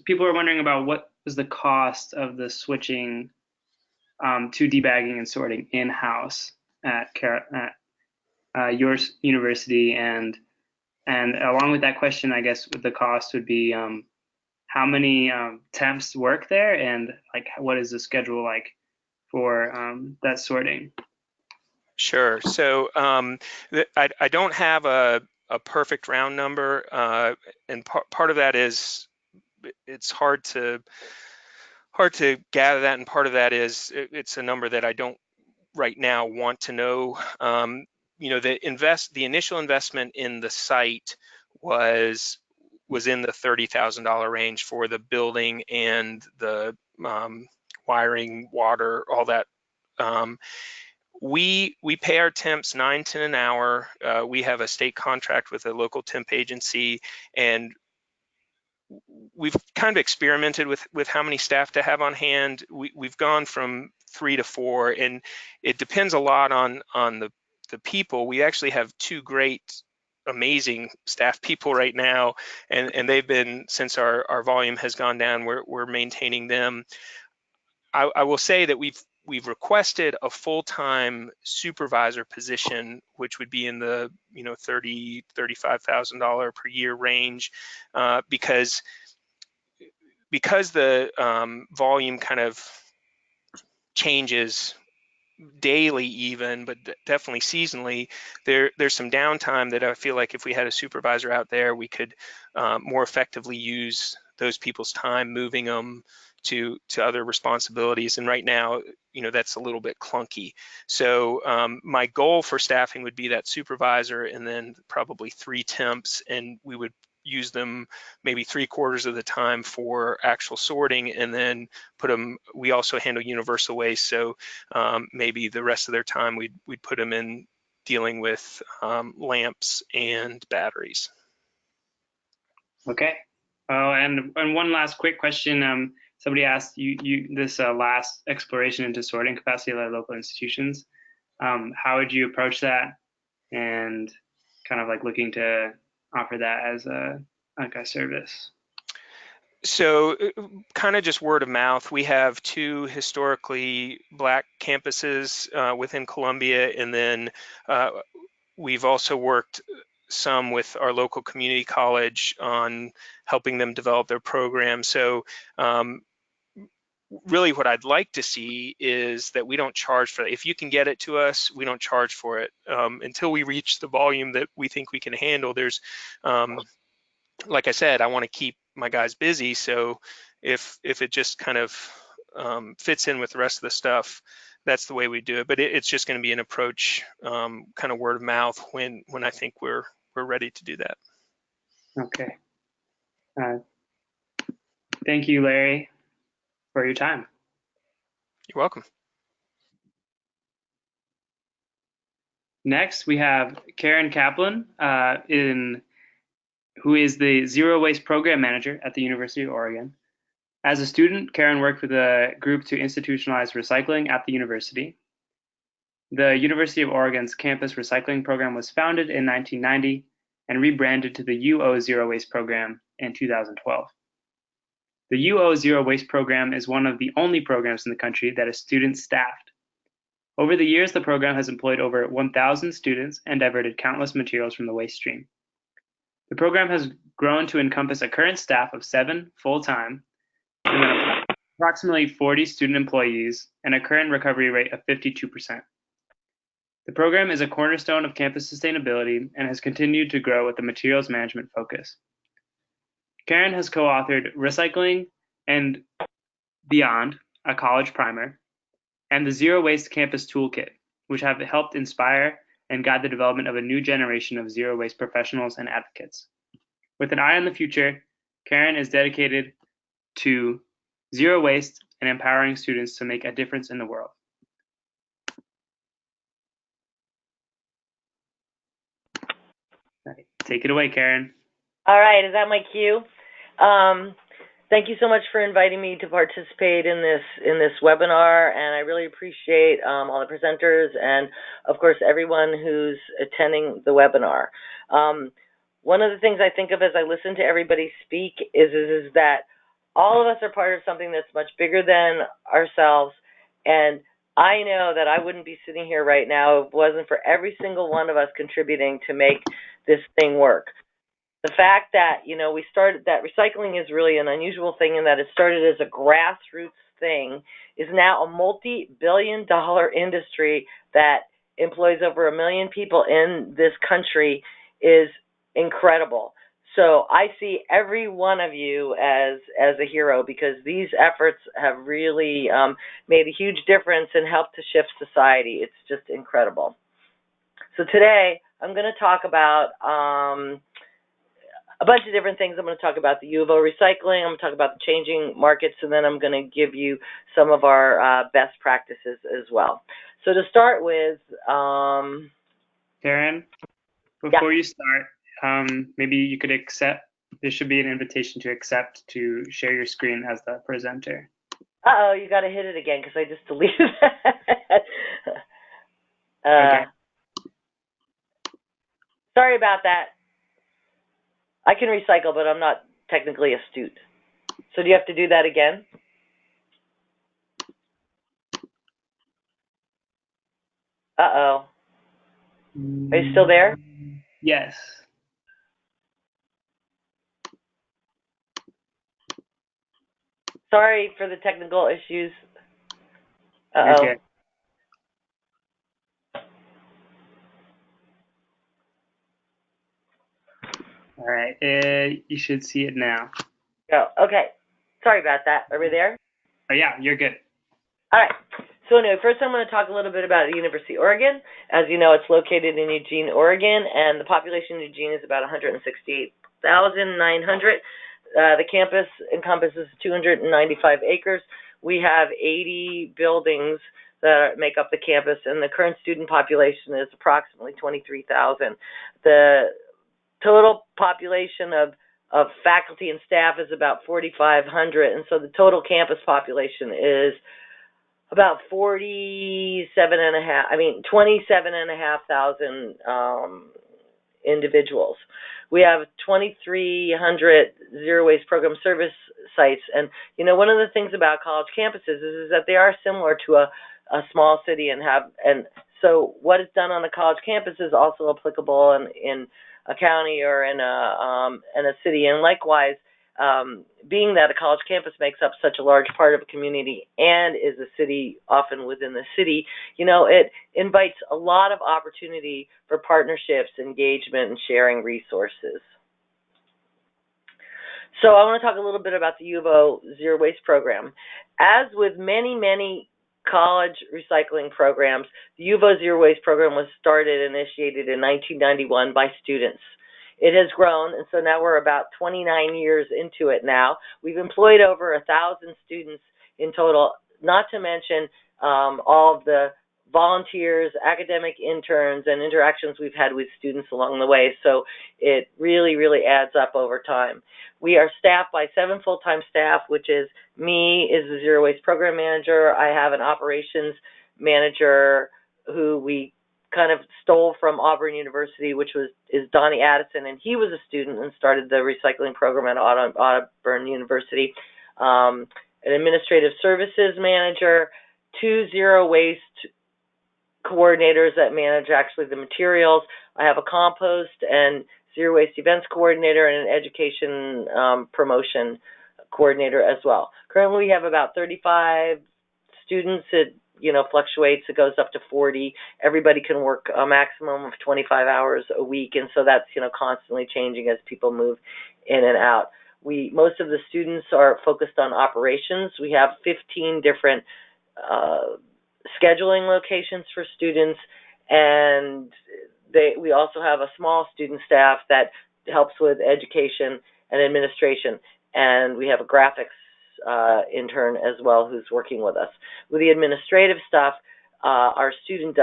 People are wondering about what was the cost of the switching to debagging and sorting in-house at your university, and along with that question, I guess the cost would be how many temps work there, and like what is the schedule like for that sorting? Sure. So I don't have a perfect round number, and part of that is it's hard to gather that, and part of that is it's a number that I don't right now want to know. The initial investment in the site was in the $30,000 range for the building and the wiring, water, all that. We pay our temps $9.10 an hour. We have a state contract with a local temp agency, and we've kind of experimented with how many staff to have on hand. We've gone from 3 to 4, and it depends a lot on the people. We actually have 2 great, amazing staff people right now, and they've been, since our volume has gone down, we're maintaining them. I will say that we've requested a full-time supervisor position, which would be in the $30,000-$35,000 per year range, because the volume kind of changes daily even, but definitely seasonally. There's some downtime that I feel like if we had a supervisor out there, we could more effectively use those people's time, moving them to other responsibilities. And right now, that's a little bit clunky. So my goal for staffing would be that supervisor and then probably 3 temps, and we would use them maybe 3/4 of the time for actual sorting, and then put them, we also handle universal waste, so maybe the rest of their time we'd put them in dealing with lamps and batteries. Okay. Oh, and one last quick question. Somebody asked you this last exploration into sorting capacity at local institutions. How would you approach that, and kind of like looking to offer that as a service? So kind of just word of mouth. We have 2 historically Black campuses within Columbia, and then we've also worked some with our local community college on helping them develop their program. So really what I'd like to see is that we don't charge for it. If you can get it to us, we don't charge for it until we reach the volume that we think we can handle. There's like I said, I want to keep my guys busy, so if it just kind of fits in with the rest of the stuff, that's the way we do it. But it's just going to be an approach, kind of word of mouth, when I think we're ready to do that. Okay. Thank you, Larry, for your time. You're welcome. Next, we have Karyn Kaplan, who is the Zero Waste Program Manager at the University of Oregon. As a student, Karyn worked with a group to institutionalize recycling at the university. The University of Oregon's campus recycling program was founded in 1990 and rebranded to the UO Zero Waste Program in 2012. The UO Zero Waste Program is one of the only programs in the country that is student-staffed. Over the years, the program has employed over 1,000 students and diverted countless materials from the waste stream. The program has grown to encompass a current staff of 7 full-time, and then approximately 40 student employees, and a current recovery rate of 52%. The program is a cornerstone of campus sustainability and has continued to grow with a materials management focus. Karyn has co-authored Recycling and Beyond, a college primer, and the Zero Waste Campus Toolkit, which have helped inspire and guide the development of a new generation of zero waste professionals and advocates. With an eye on the future, Karyn is dedicated to zero waste and empowering students to make a difference in the world. Right. Take it away, Karyn. All right, is that my cue? Thank you so much for inviting me to participate in this webinar, and I really appreciate all the presenters and, of course, everyone who's attending the webinar. One of the things I think of as I listen to everybody speak is that all of us are part of something that's much bigger than ourselves, and I know that I wouldn't be sitting here right now if it wasn't for every single one of us contributing to make this thing work. The fact that, we started, that recycling is really an unusual thing in that it started as a grassroots thing, is now a multi-billion-dollar industry that employs over 1 million people in this country, is incredible. So I see every one of you as a hero, because these efforts have really made a huge difference and helped to shift society. It's just incredible. So today I'm going to talk about a bunch of different things. I'm going to talk about the U of O recycling, I'm going to talk about the changing markets, and then I'm going to give you some of our best practices as well. So to start with, Karyn, before you start, maybe you could accept, there should be an invitation to accept to share your screen as the presenter. Uh-oh, you got to hit it again because I just deleted that. Okay. Sorry about that. I can recycle, but I'm not technically astute. So do you have to do that again? Uh-oh. Are you still there? Yes. Sorry for the technical issues. Uh-oh. Okay. All right. You should see it now. Oh, okay. Sorry about that. Are we there? Oh, yeah, you're good. All right. So anyway, first I'm going to talk a little bit about the University of Oregon. As you know, it's located in Eugene, Oregon, and the population in Eugene is about 168 6,900. The campus encompasses 295 acres. We have 80 buildings that make up the campus, and the current student population is approximately 23,000. The total population of faculty and staff is about 4,500, and so the total campus population is about 27,500 individuals. We have 2,300 zero waste program service sites, and one of the things about college campuses is that they are similar to a small city, and so what is done on a college campus is also applicable in a county or in a city, and likewise. Being that a college campus makes up such a large part of a community and is a city often within the city, it invites a lot of opportunity for partnerships, engagement, and sharing resources. So I want to talk a little bit about the U of O Zero Waste Program. As with many, many college recycling programs, the U of O Zero Waste Program was initiated in 1991 by students. It has grown, and so now we're about 29 years into it now. We've employed over 1,000 students in total, not to mention all of the volunteers, academic interns, and interactions we've had with students along the way. So it really, really adds up over time. We are staffed by 7 full-time staff, which is me as the Zero Waste Program Manager. I have an operations manager who we kind of stole from Auburn University, which is Donnie Addison, and he was a student and started the recycling program at Auburn University. An administrative services manager, 2 zero waste coordinators that manage actually the materials. I have a compost and zero waste events coordinator and an education promotion coordinator as well. Currently we have about 35 students. It fluctuates. It goes up to 40. Everybody can work a maximum of 25 hours a week, and so that's constantly changing as people move in and out. Most of the students are focused on operations. We have 15 different scheduling locations for students, and we also have a small student staff that helps with education and administration, and we have a graphics intern as well who's working with us. With the administrative stuff, our student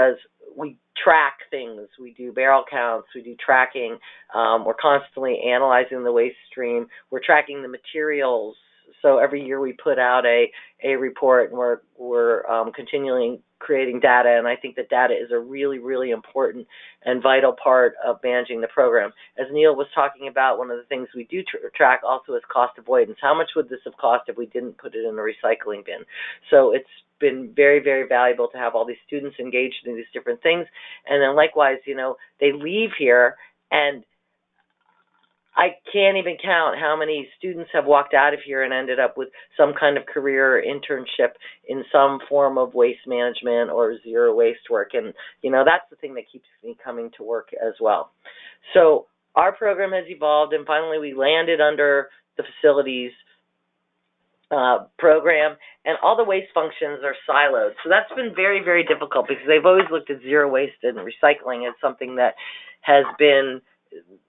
we track things. We do barrel counts, we do tracking. We're constantly analyzing the waste stream. We're tracking the materials. So every year we put out a report, and we're continually creating data, and I think that data is a really, really important and vital part of managing the program. As Neil was talking about, one of the things we do track also is cost avoidance. How much would this have cost if we didn't put it in a recycling bin? So it's been very, very valuable to have all these students engaged in these different things, and then likewise, they leave here, and I can't even count how many students have walked out of here and ended up with some kind of career internship in some form of waste management or zero waste work. And, that's the thing that keeps me coming to work as well. So our program has evolved, and finally we landed under the facilities program, and all the waste functions are siloed. So that's been very, very difficult because they've always looked at zero waste and recycling as something that has been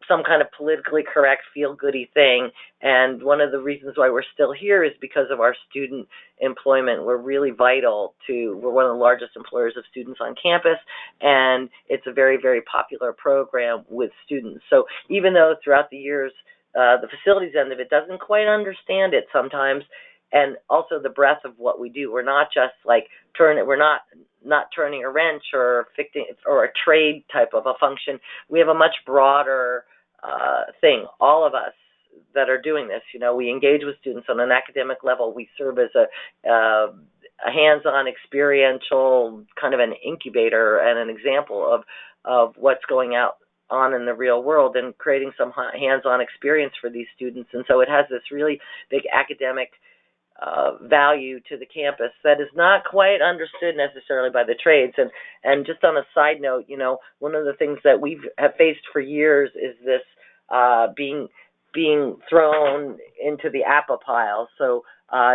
some kind of politically correct, feel-goody thing. And one of the reasons why we're still here is because of our student employment. We're really vital we're one of the largest employers of students on campus, and it's a very, very popular program with students. So even though throughout the years, the facilities end of it doesn't quite understand it sometimes, and also the breadth of what we do. We're not just like we're not turning a wrench or fixing or a trade type of a function. We have a much broader thing. All of us that are doing this, we engage with students on an academic level. We serve as a hands-on, experiential kind of an incubator and an example of what's going on in the real world and creating some hands-on experience for these students. And so it has this really big academic value to the campus that is not quite understood necessarily by the trades. And just on a side note, one of the things that we have faced for years is this being thrown into the APA pile. So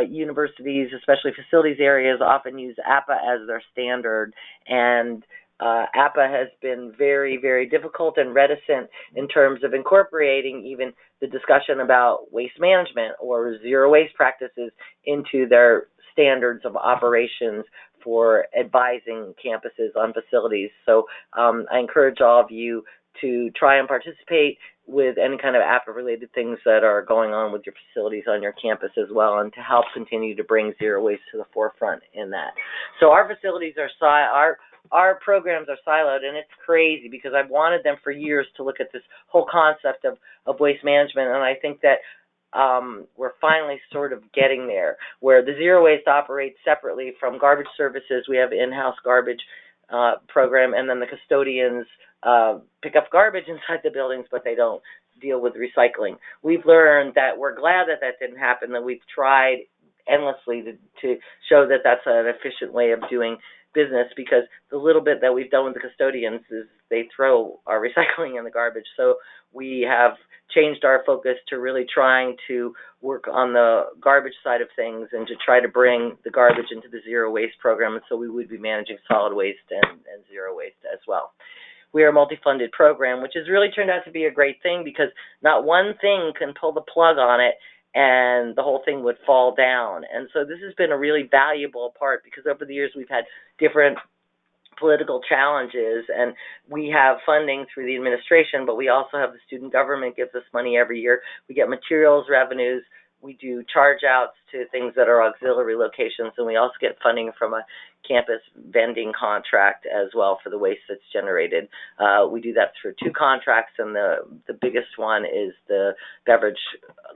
universities, especially facilities areas, often use APA as their standard, and APA has been very, very difficult and reticent in terms of incorporating even the discussion about waste management or zero waste practices into their standards of operations for advising campuses on facilities. So I encourage all of you to try and participate with any kind of APA-related things that are going on with your facilities on your campus as well, and to help continue to bring zero waste to the forefront in that. So our facilities are our programs are siloed, and it's crazy because I've wanted them for years to look at this whole concept of waste management, and I think that we're finally sort of getting there, where the zero waste operates separately from garbage services. We have in-house garbage program, and then the custodians pick up garbage inside the buildings, but they don't deal with recycling. We've learned that we're glad that that didn't happen, that we've tried endlessly to show that that's an efficient way of doing business, because the little bit that we've done with the custodians is they throw our recycling in the garbage. So we have changed our focus to really trying to work on the garbage side of things and to try to bring the garbage into the zero waste program, and so we would be managing solid waste and zero waste as well. We are a multi-funded program, which has really turned out to be a great thing, because not one thing can pull the plug on it and the whole thing would fall down. And so this has been a really valuable part, because over the years we've had different political challenges, and we have funding through the administration, but we also have the student government gives us money every year. We get materials revenues. We do charge outs to things that are auxiliary locations, and we also get funding from a campus vending contract as well for the waste that's generated. We do that through 2 contracts, and the biggest one is the beverage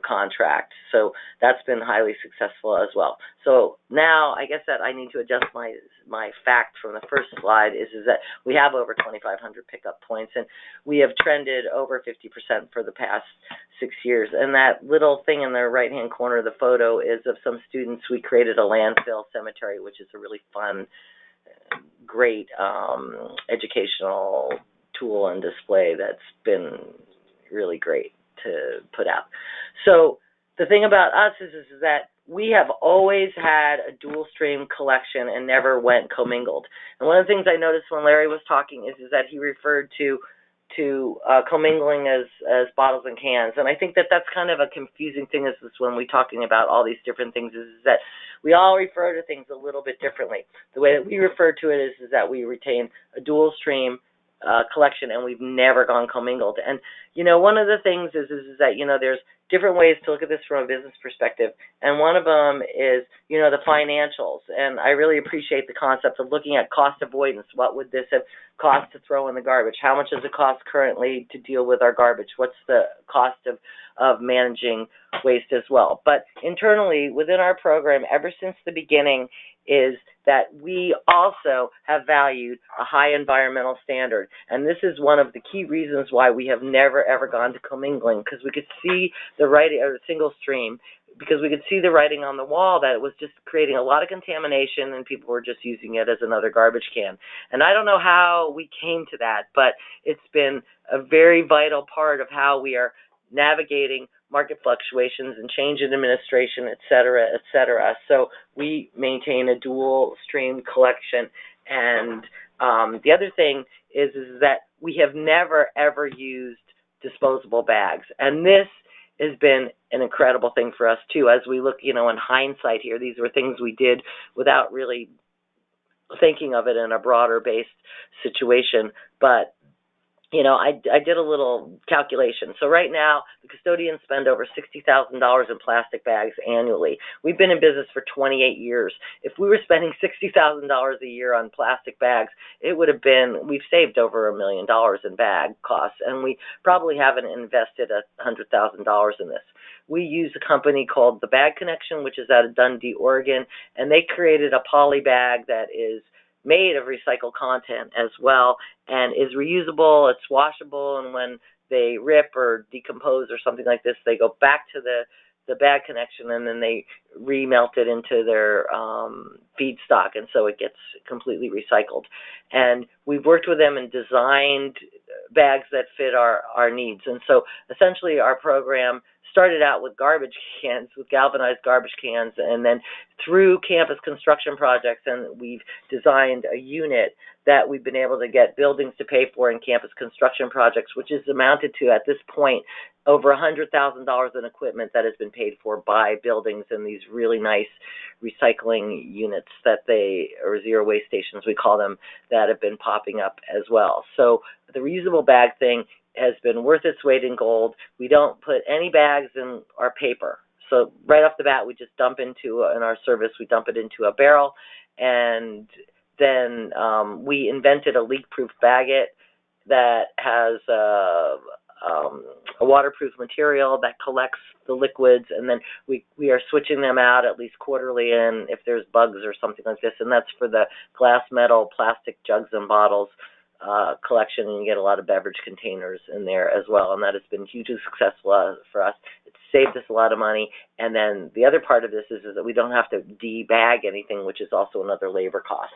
contract. So that's been highly successful as well. So now I guess that I need to adjust my fact from the first slide is that we have over 2,500 pickup points, and we have trended over 50% for the past 6 years. And that little thing in the right-hand corner of the photo is of some students. We created a landfill cemetery, which is a really fun, great educational tool and display that's been really great to put out. So the thing about us is that we have always had a dual stream collection and never went commingled. And one of the things I noticed when Larry was talking is that he referred to commingling as bottles and cans. And I think that that's kind of a confusing thing is when we're talking about all these different things is that we all refer to things a little bit differently. The way that we refer to it is that we retain a dual stream collection, and we've never gone commingled. And, you know, one of the things is that, you know, there's different ways to look at this from a business perspective. And one of them is, you know, the financials. And I really appreciate the concept of looking at cost avoidance. What would this have cost to throw in the garbage? How much does it cost currently to deal with our garbage? What's the cost of managing waste as well? But internally, within our program, ever since the beginning, is that we also have valued a high environmental standard. And this is one of the key reasons why we have never, ever gone to commingling, because we could see the writing, or single stream, because we could see the writing on the wall that it was just creating a lot of contamination and people were just using it as another garbage can. And I don't know how we came to that, but it's been a very vital part of how we are navigating market fluctuations and change in administration, et cetera, et cetera. So we maintain a dual stream collection. And the other thing is that we have never, ever used disposable bags. And this has been an incredible thing for us, too. As we look, you know, in hindsight here, these were things we did without really thinking of it in a broader-based situation. But you know, I did a little calculation. So right now, the custodians spend over $60,000 in plastic bags annually. We've been in business for 28 years. If we were spending $60,000 a year on plastic bags, it would have been, we've saved over $1 million in bag costs, and we probably haven't invested $100,000 in this. We use a company called The Bag Connection, which is out of Dundee, Oregon, and they created a poly bag that is made of recycled content as well, and is reusable, it's washable, and when they rip or decompose or something like this, they go back to the Bag Connection, and then they remelt it into their feedstock, and so it gets completely recycled. And we've worked with them and designed bags that fit our needs. And so essentially our program started out with garbage cans, with galvanized garbage cans, and then through campus construction projects, and we've designed a unit that we've been able to get buildings to pay for in campus construction projects, which is amounted to, at this point, over $100,000 in equipment that has been paid for by buildings in these really nice recycling units or zero waste stations, we call them, that have been popping up as well. So the reusable bag thing has been worth its weight in gold. We don't put any bags in our paper. So right off the bat, we just dump into, in our service, we dump it into a barrel, and then we invented a leak-proof bagget that has a waterproof material that collects the liquids, and then we are switching them out at least quarterly in if there's bugs or something like this, and that's for the glass, metal, plastic jugs and bottles collection, and you get a lot of beverage containers in there as well, and that has been hugely successful for us. It's saved us a lot of money, and then the other part of this is that we don't have to debag anything, which is also another labor cost.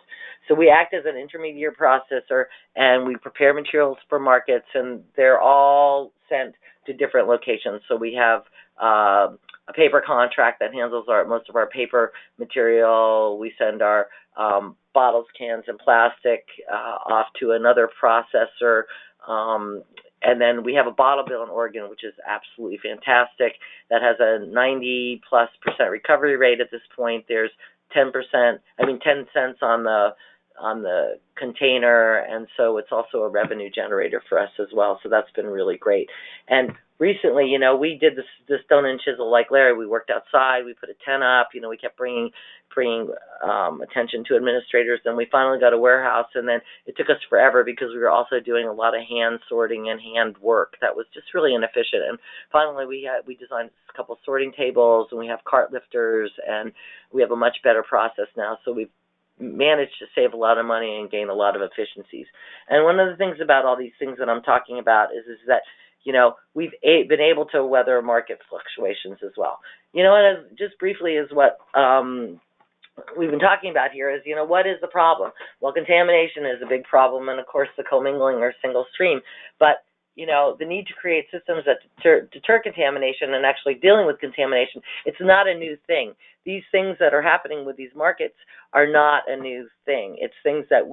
So we act as an intermediate processor, and we prepare materials for markets, and they're all sent to different locations. So we have a paper contract that handles most of our paper material. We send our bottles, cans, and plastic off to another processor. And then we have a bottle bill in Oregon, which is absolutely fantastic. That has a 90+% recovery rate at this point. There's 10 cents on the container, and so it's also a revenue generator for us as well. So that's been really great. And recently, we did the stone and chisel like Larry. We worked outside. We put a tent up. We kept bringing attention to administrators. And we finally got a warehouse. And then it took us forever because we were also doing a lot of hand sorting and hand work that was just really inefficient. And finally, we designed a couple sorting tables, and we have cart lifters, and we have a much better process now. So we've managed to save a lot of money and gain a lot of efficiencies. And one of the things about all these things that I'm talking about is that we've been able to weather market fluctuations as well. And just briefly is what we've been talking about here is, what is the problem? Well, contamination is a big problem, and of course the commingling or single stream. But the need to create systems that deter contamination and actually dealing with contamination, it's not a new thing. These things that are happening with these markets are not a new thing. It's things that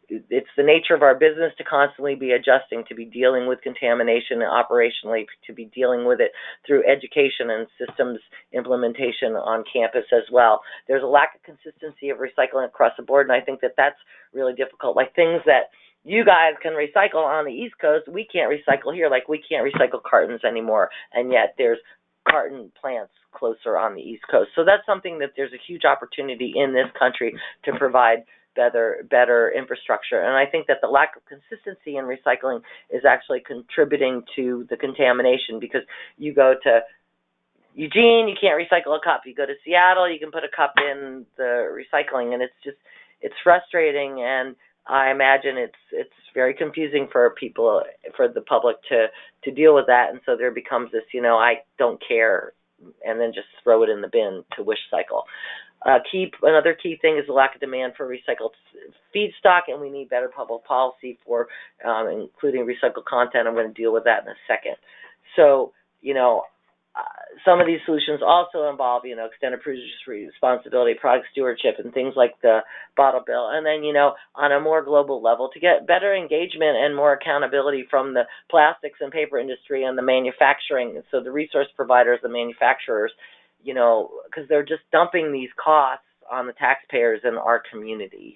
it's the nature of our business to constantly be adjusting, to be dealing with contamination operationally, to be dealing with it through education and systems implementation on campus as well. There's a lack of consistency of recycling across the board, and I think that that's really difficult. Like things that you guys can recycle on the East Coast, we can't recycle here. Like we can't recycle cartons anymore, and yet there's carton plants closer on the East Coast. So that's something that there's a huge opportunity in this country to provide better infrastructure. And I think that the lack of consistency in recycling is actually contributing to the contamination, because you go to Eugene, you can't recycle a cup. You go to Seattle, you can put a cup in the recycling, and it's frustrating, and I imagine it's very confusing for people, for the public to deal with that, and so there becomes this, I don't care, and then just throw it in the bin to wish cycle. Another key thing is the lack of demand for recycled feedstock, and we need better public policy for including recycled content. I'm going to deal with that in a second. So, some of these solutions also involve, extended producer responsibility, product stewardship, and things like the bottle bill. And then, on a more global level, to get better engagement and more accountability from the plastics and paper industry and the manufacturing. So the resource providers, the manufacturers, because they're just dumping these costs on the taxpayers in our communities.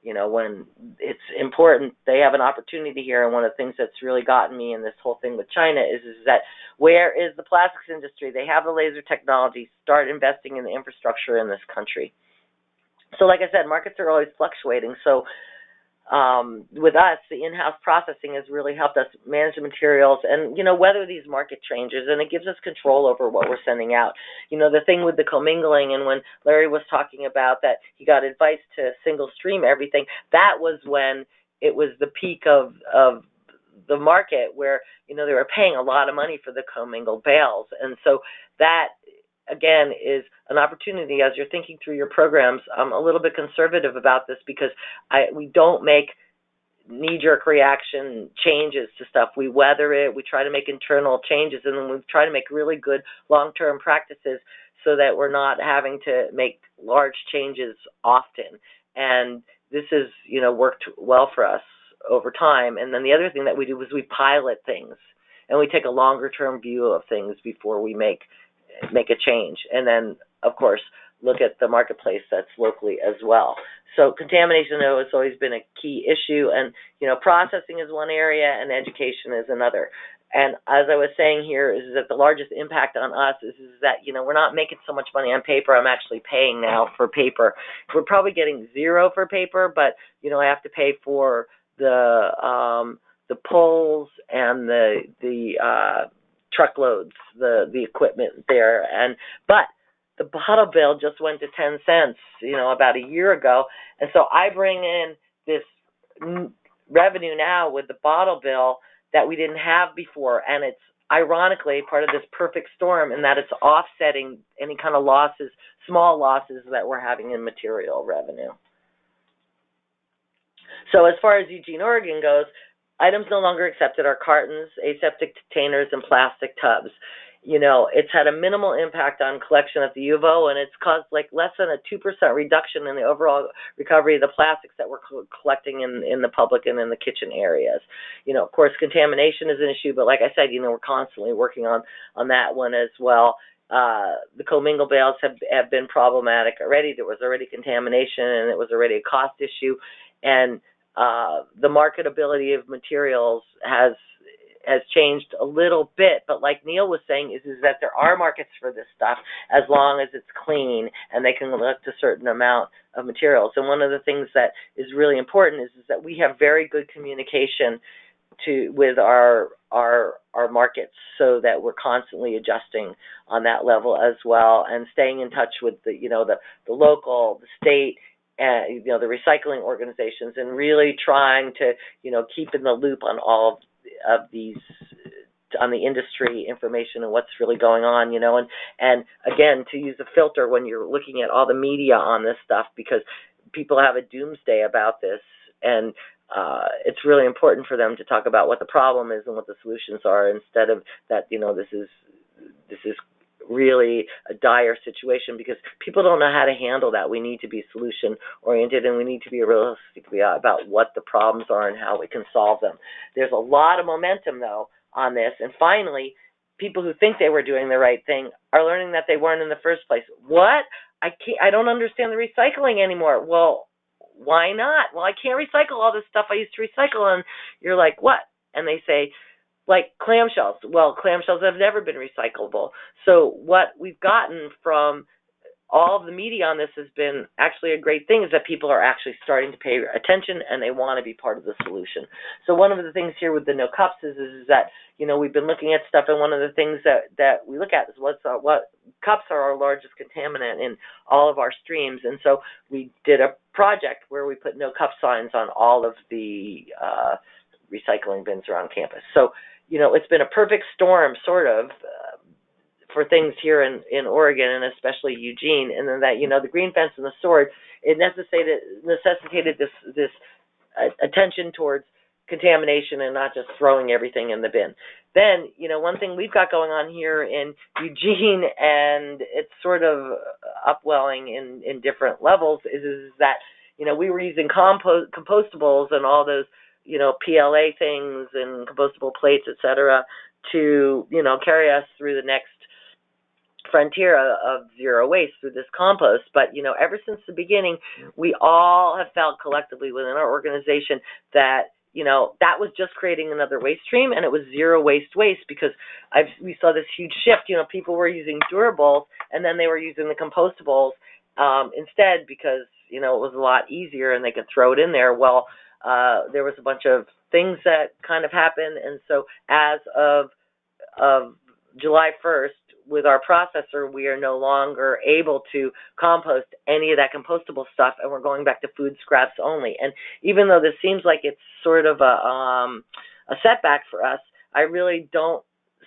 When it's important, they have an opportunity here. And one of the things that's really gotten me in this whole thing with China is that where is the plastics industry? They have the laser technology. Start investing in the infrastructure in this country. So like I said, markets are always fluctuating. So with us, the in-house processing has really helped us manage the materials and, weather these market changes, and it gives us control over what we're sending out. The thing with the commingling, and when Larry was talking about that he got advice to single stream everything, that was when it was the peak of the market where, they were paying a lot of money for the commingled bales. And so that, again, is an opportunity as you're thinking through your programs. I'm a little bit conservative about this because we don't make knee-jerk reaction changes to stuff. We weather it, we try to make internal changes, and then we try to make really good long-term practices so that we're not having to make large changes often. And this has, worked well for us over time. And then the other thing that we do is we pilot things, and we take a longer-term view of things before we make a change. And then, of course, look at the marketplace that's locally as well. So contamination, though, has always been a key issue, and processing is one area and education is another. And as I was saying here, is that the largest impact on us is that we're not making so much money on paper. I'm actually paying now for paper. We're probably getting zero for paper, but I have to pay for the pulls and the truckloads, the equipment there, but the bottle bill just went to 10 cents, about a year ago. And so I bring in this revenue now with the bottle bill that we didn't have before. And it's ironically part of this perfect storm in that it's offsetting any kind of losses, small losses that we're having in material revenue. So as far as Eugene, Oregon goes, items no longer accepted are cartons, aseptic containers, and plastic tubs. It's had a minimal impact on collection at the U of O, and it's caused less than a 2% reduction in the overall recovery of the plastics that we're collecting in the public and in the kitchen areas. Of course, contamination is an issue, but like I said, we're constantly working on that one as well. The commingle bales have been problematic already. There was already contamination, and it was already a cost issue, and the marketability of materials has changed a little bit, but like Neil was saying, is that there are markets for this stuff as long as it's clean and they can collect a certain amount of materials. And one of the things that is really important is that we have very good communication with our markets, so that we're constantly adjusting on that level as well, and staying in touch with the local, the state, and the recycling organizations, and really trying to keep in the loop on all of these, on the industry information and what's really going on, and again, to use a filter when you're looking at all the media on this stuff, because people have a doomsday about this, and it's really important for them to talk about what the problem is and what the solutions are, instead of that, this is really a dire situation, because people don't know how to handle that. We need to be solution oriented, and we need to be realistic about what the problems are and how we can solve them. There's a lot of momentum though on this, and finally people who think they were doing the right thing are learning that they weren't in the first place. What? I don't understand the recycling anymore. Well, why not? Well, I can't recycle all this stuff I used to recycle. And you're like, what? And they say, like clamshells. Well, clamshells have never been recyclable. So what we've gotten from all of the media on this has been actually a great thing, is that people are actually starting to pay attention and they want to be part of the solution. So one of the things here with the no cups is that, we've been looking at stuff, and one of the things that we look at is what cups are our largest contaminant in all of our streams. And so we did a project where we put no cup signs on all of the recycling bins around campus. So, it's been a perfect storm, sort of, for things here in Oregon, and especially Eugene. And then that, the green fence and the sword, it necessitated this attention towards contamination and not just throwing everything in the bin. Then, one thing we've got going on here in Eugene, and it's sort of upwelling in different levels, is that, we were using compostables and all those, PLA things and compostable plates, etc., to, carry us through the next frontier of zero waste through this compost. But, ever since the beginning, we all have felt collectively within our organization that, that was just creating another waste stream, and it was zero waste, because we saw this huge shift. People were using durables, and then they were using the compostables instead, because, it was a lot easier and they could throw it in there. Well, there was a bunch of things that kind of happened, and so as of July 1st, with our processor, we are no longer able to compost any of that compostable stuff, and we're going back to food scraps only. And even though this seems like it's sort of a setback for us, I really don't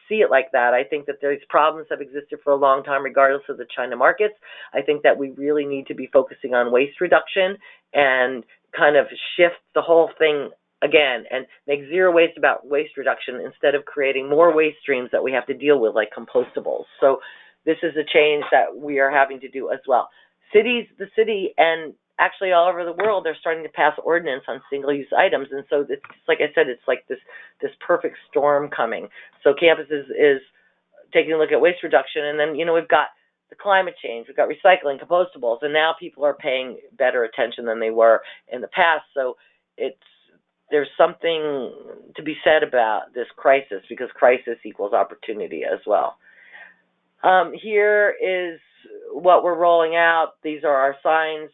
see it like that. I think that these problems have existed for a long time, regardless of the China markets. I think that we really need to be focusing on waste reduction and kind of shift the whole thing again, and make zero waste about waste reduction instead of creating more waste streams that we have to deal with, like compostables. So this is a change that we are having to do as well. The city, and actually all over the world, they're starting to pass ordinance on single-use items, and so it's like I said, it's like this perfect storm coming. So campus is taking a look at waste reduction, and then we've got the climate change, we've got recycling, compostables, and now people are paying better attention than they were in the past. So there's something to be said about this crisis, because crisis equals opportunity as well. Here is what we're rolling out. These are our signs: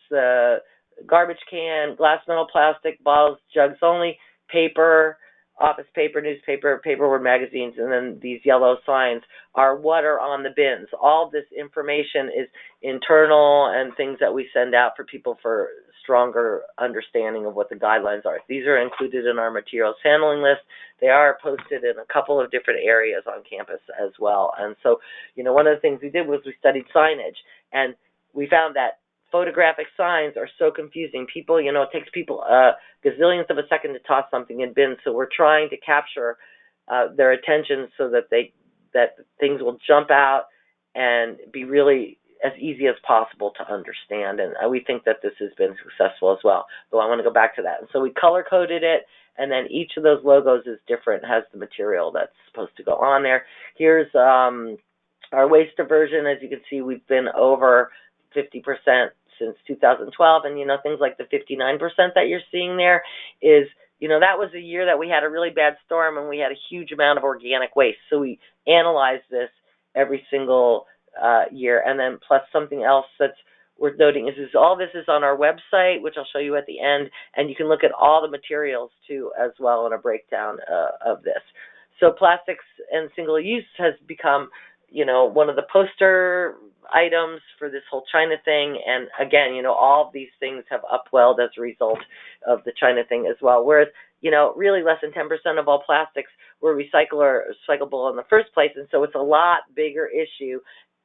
garbage can, glass, metal, plastic, bottles, jugs only, paper, office paper, newspaper, paperboard, magazines, and then these yellow signs are what are on the bins. All this information is internal and things that we send out for people for stronger understanding of what the guidelines are. These are included in our materials handling list. They are posted in a couple of different areas on campus as well. And so, one of the things we did was we studied signage, and we found that photographic signs are so confusing. People, it takes people gazillions of a second to toss something in bins, so we're trying to capture their attention so that things will jump out and be really as easy as possible to understand, and we think that this has been successful as well. So I want to go back to that. And so we color-coded it, and then each of those logos is different, has the material that's supposed to go on there. Here's our waste diversion. As you can see, we've been over 50% since 2012, and things like the 59% that you're seeing there is, that was a year that we had a really bad storm and we had a huge amount of organic waste. So we analyzed this every single year. And then plus something else that's worth noting is all this is on our website, which I'll show you at the end, and you can look at all the materials too as well in a breakdown of this. So plastics and single use has become one of the poster items for this whole China thing. And again, all of these things have upwelled as a result of the China thing as well. Whereas, really less than 10% of all plastics were recyclable in the first place. And so it's a lot bigger issue.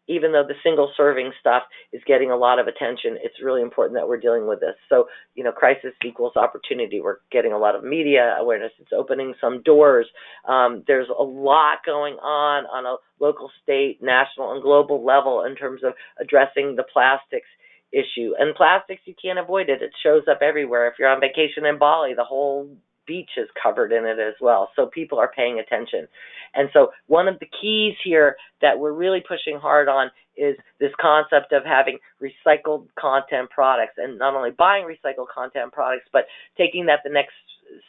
Even though the single serving stuff is getting a lot of attention, it's really important that we're dealing with this. So, crisis equals opportunity. We're getting a lot of media awareness. It's opening some doors. There's a lot going on a local, state, national, and global level in terms of addressing the plastics issue. And plastics, you can't avoid it. It shows up everywhere. If you're on vacation in Bali, the whole beach is covered in it as well. So people are paying attention. And so one of the keys here that we're really pushing hard on is this concept of having recycled content products, and not only buying recycled content products, but taking that the next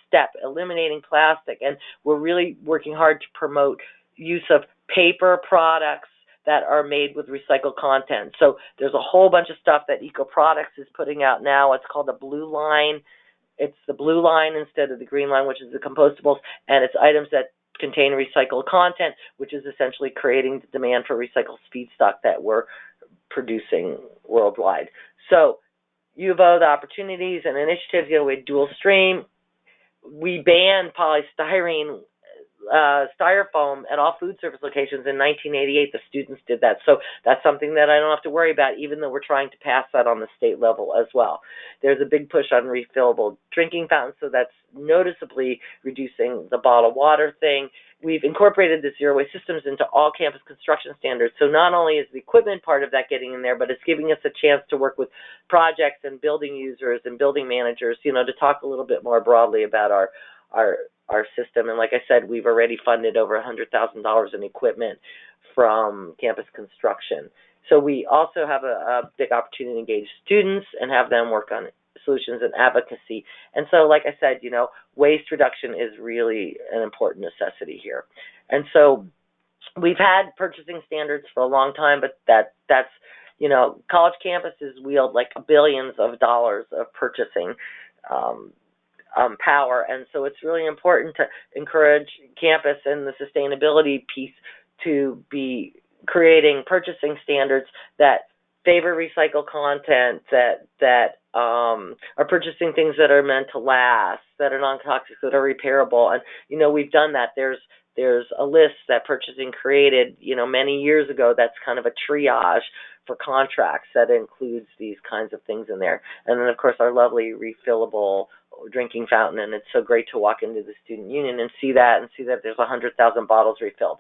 step, eliminating plastic. And we're really working hard to promote use of paper products that are made with recycled content. So there's a whole bunch of stuff that Eco Products is putting out now. It's called the Blue Line. It's the blue line instead of the green line, which is the compostables, and it's items that contain recycled content, which is essentially creating the demand for recycled feedstock that we're producing worldwide. So U of O, the opportunities and initiatives, we had dual stream. We banned polystyrene, styrofoam at all food service locations in 1988. The students did that. So that's something that I don't have to worry about, even though we're trying to pass that on the state level as well. There's a big push on refillable drinking fountains, so that's noticeably reducing the bottled water thing. We've incorporated the zero waste systems into all campus construction standards. So not only is the equipment part of that getting in there, but it's giving us a chance to work with projects and building users and building managers, to talk a little bit more broadly about our system. And like I said, we've already funded over $100,000 in equipment from campus construction. So we also have a big opportunity to engage students and have them work on solutions and advocacy. And so, like I said, waste reduction is really an important necessity here. And so we've had purchasing standards for a long time, but that's college campuses wield like billions of dollars of purchasing power, and so it's really important to encourage campus and the sustainability piece to be creating purchasing standards that favor recycled content, that are purchasing things that are meant to last, that are non-toxic, that are repairable. And we've done that. There's a list that purchasing created many years ago that's kind of a triage for contracts that includes these kinds of things in there. And then, of course, our lovely refillable drinking fountain, and it's so great to walk into the student union and see that there's 100,000 bottles refilled.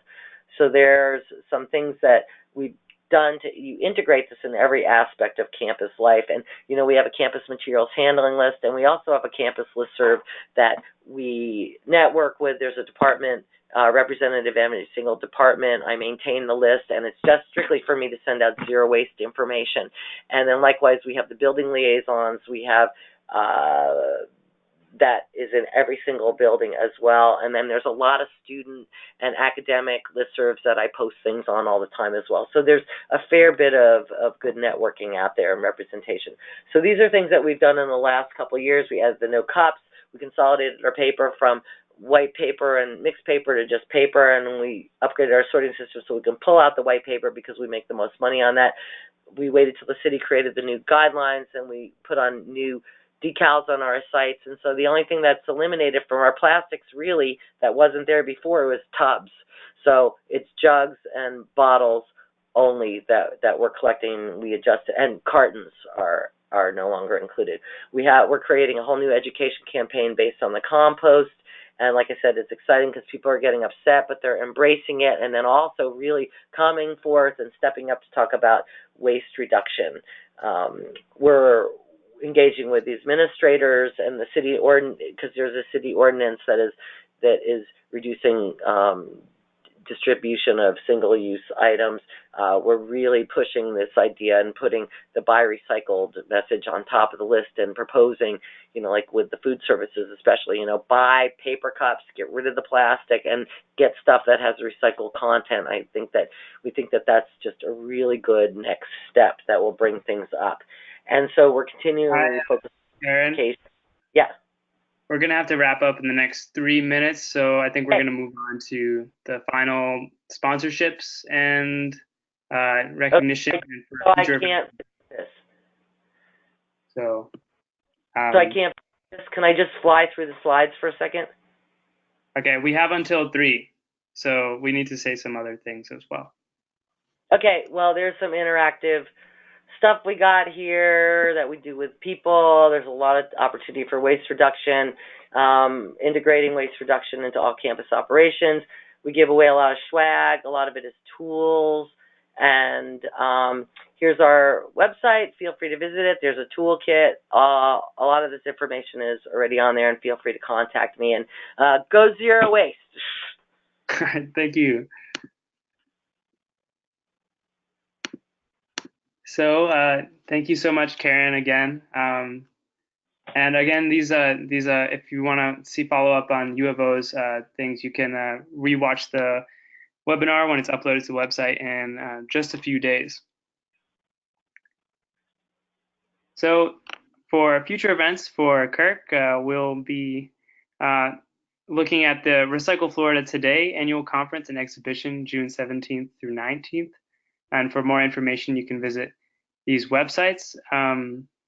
So there's some things that we've done to integrate this in every aspect of campus life. And, we have a campus materials handling list, and we also have a campus listserv that we network with. There's a department representative in every single department. I maintain the list, and it's just strictly for me to send out zero waste information. And then likewise, we have the building liaisons. We have that is in every single building as well. And then there's a lot of student and academic listservs that I post things on all the time as well. So there's a fair bit of good networking out there and representation. So these are things that we've done in the last couple of years. We added the no cups. We consolidated our paper from white paper and mixed paper to just paper, and we upgraded our sorting system so we can pull out the white paper because we make the most money on that. We waited till the city created the new guidelines, and we put on new decals on our sites. And so the only thing that's eliminated from our plastics really that wasn't there before was tubs. So it's jugs and bottles only that we're collecting. We adjusted, and cartons are no longer included. We're creating a whole new education campaign based on the compost. And like I said, it's exciting because people are getting upset, but they're embracing it, and then also really coming forth and stepping up to talk about waste reduction. We're engaging with the administrators and the city ordinance, because there's a city ordinance that is reducing distribution of single-use items. We're really pushing this idea and putting the buy recycled message on top of the list and proposing, like with the food services especially, buy paper cups, get rid of the plastic, and get stuff that has recycled content. We think that that's just a really good next step that will bring things up. And so we're continuing to focus on education. Yeah. We're going to have to wrap up in the next 3 minutes, so I think we're going to move on to the final sponsorships and recognition. Okay. So I can't do this. So I can't do this. Can I just fly through the slides for a second? Okay, we have until 3, so we need to say some other things as well. Okay, well, there's some interactive stuff we got here that we do with people. There's a lot of opportunity for waste reduction, integrating waste reduction into all campus operations. We give away a lot of swag. A lot of it is tools. And here's our website. Feel free to visit it. There's a toolkit. A lot of this information is already on there, and feel free to contact me. And go zero waste. Thank you. So thank you so much, Karyn, again. And again, these if you want to follow up on U of O's things, you can rewatch the webinar when it's uploaded to the website in just a few days. So for future events for CURC, we'll be looking at the Recycle Florida Today annual conference and exhibition, June 17th through 19th. And for more information, you can visit these websites.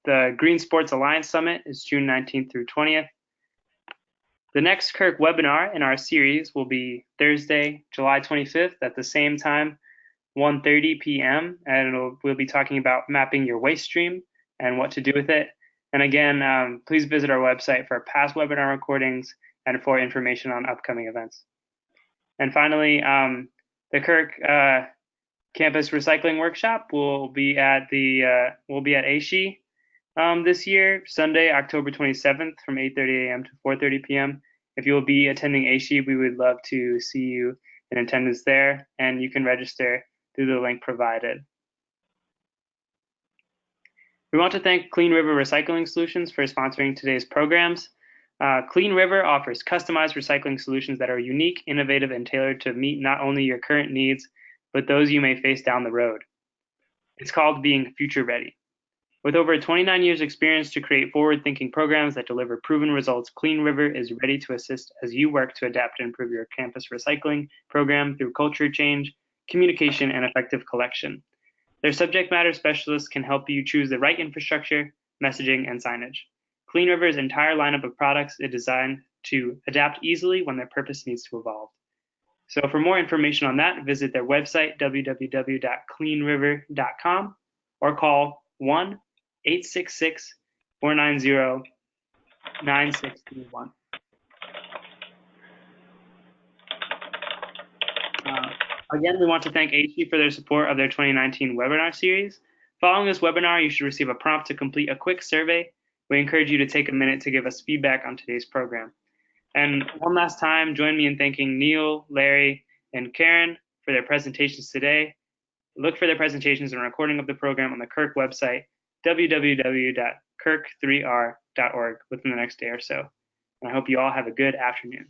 The Green Sports Alliance Summit is June 19th through 20th. The next CURC webinar in our series will be Thursday, July 25th at the same time, 1:30 p.m. And we'll be talking about mapping your waste stream and what to do with it. And again, please visit our website for past webinar recordings and for information on upcoming events. And finally, the CURC Campus Recycling Workshop will be at ASHE this year, Sunday, October 27th from 8:30 a.m. to 4:30 p.m. If you will be attending ASHE, we would love to see you in attendance there, and you can register through the link provided. We want to thank Clean River Recycling Solutions for sponsoring today's programs. Clean River offers customized recycling solutions that are unique, innovative, and tailored to meet not only your current needs, but those you may face down the road. It's called being future ready. With over 29 years experience to create forward-thinking programs that deliver proven results, Clean River is ready to assist as you work to adapt and improve your campus recycling program through culture change, communication, and effective collection. Their subject matter specialists can help you choose the right infrastructure, messaging, and signage. Clean River's entire lineup of products is designed to adapt easily when their purpose needs to evolve. So for more information on that, visit their website, www.cleanriver.com, or call 1-866-490-1000. 9631. Again, we want to thank ASHE for their support of their 2019 webinar series. Following this webinar, you should receive a prompt to complete a quick survey. We encourage you to take a minute to give us feedback on today's program. And one last time, join me in thanking Neil, Larry, and Karyn for their presentations today. Look for their presentations and recording of the program on the CURC website, www.curc3r.org, within the next day or so. And I hope you all have a good afternoon.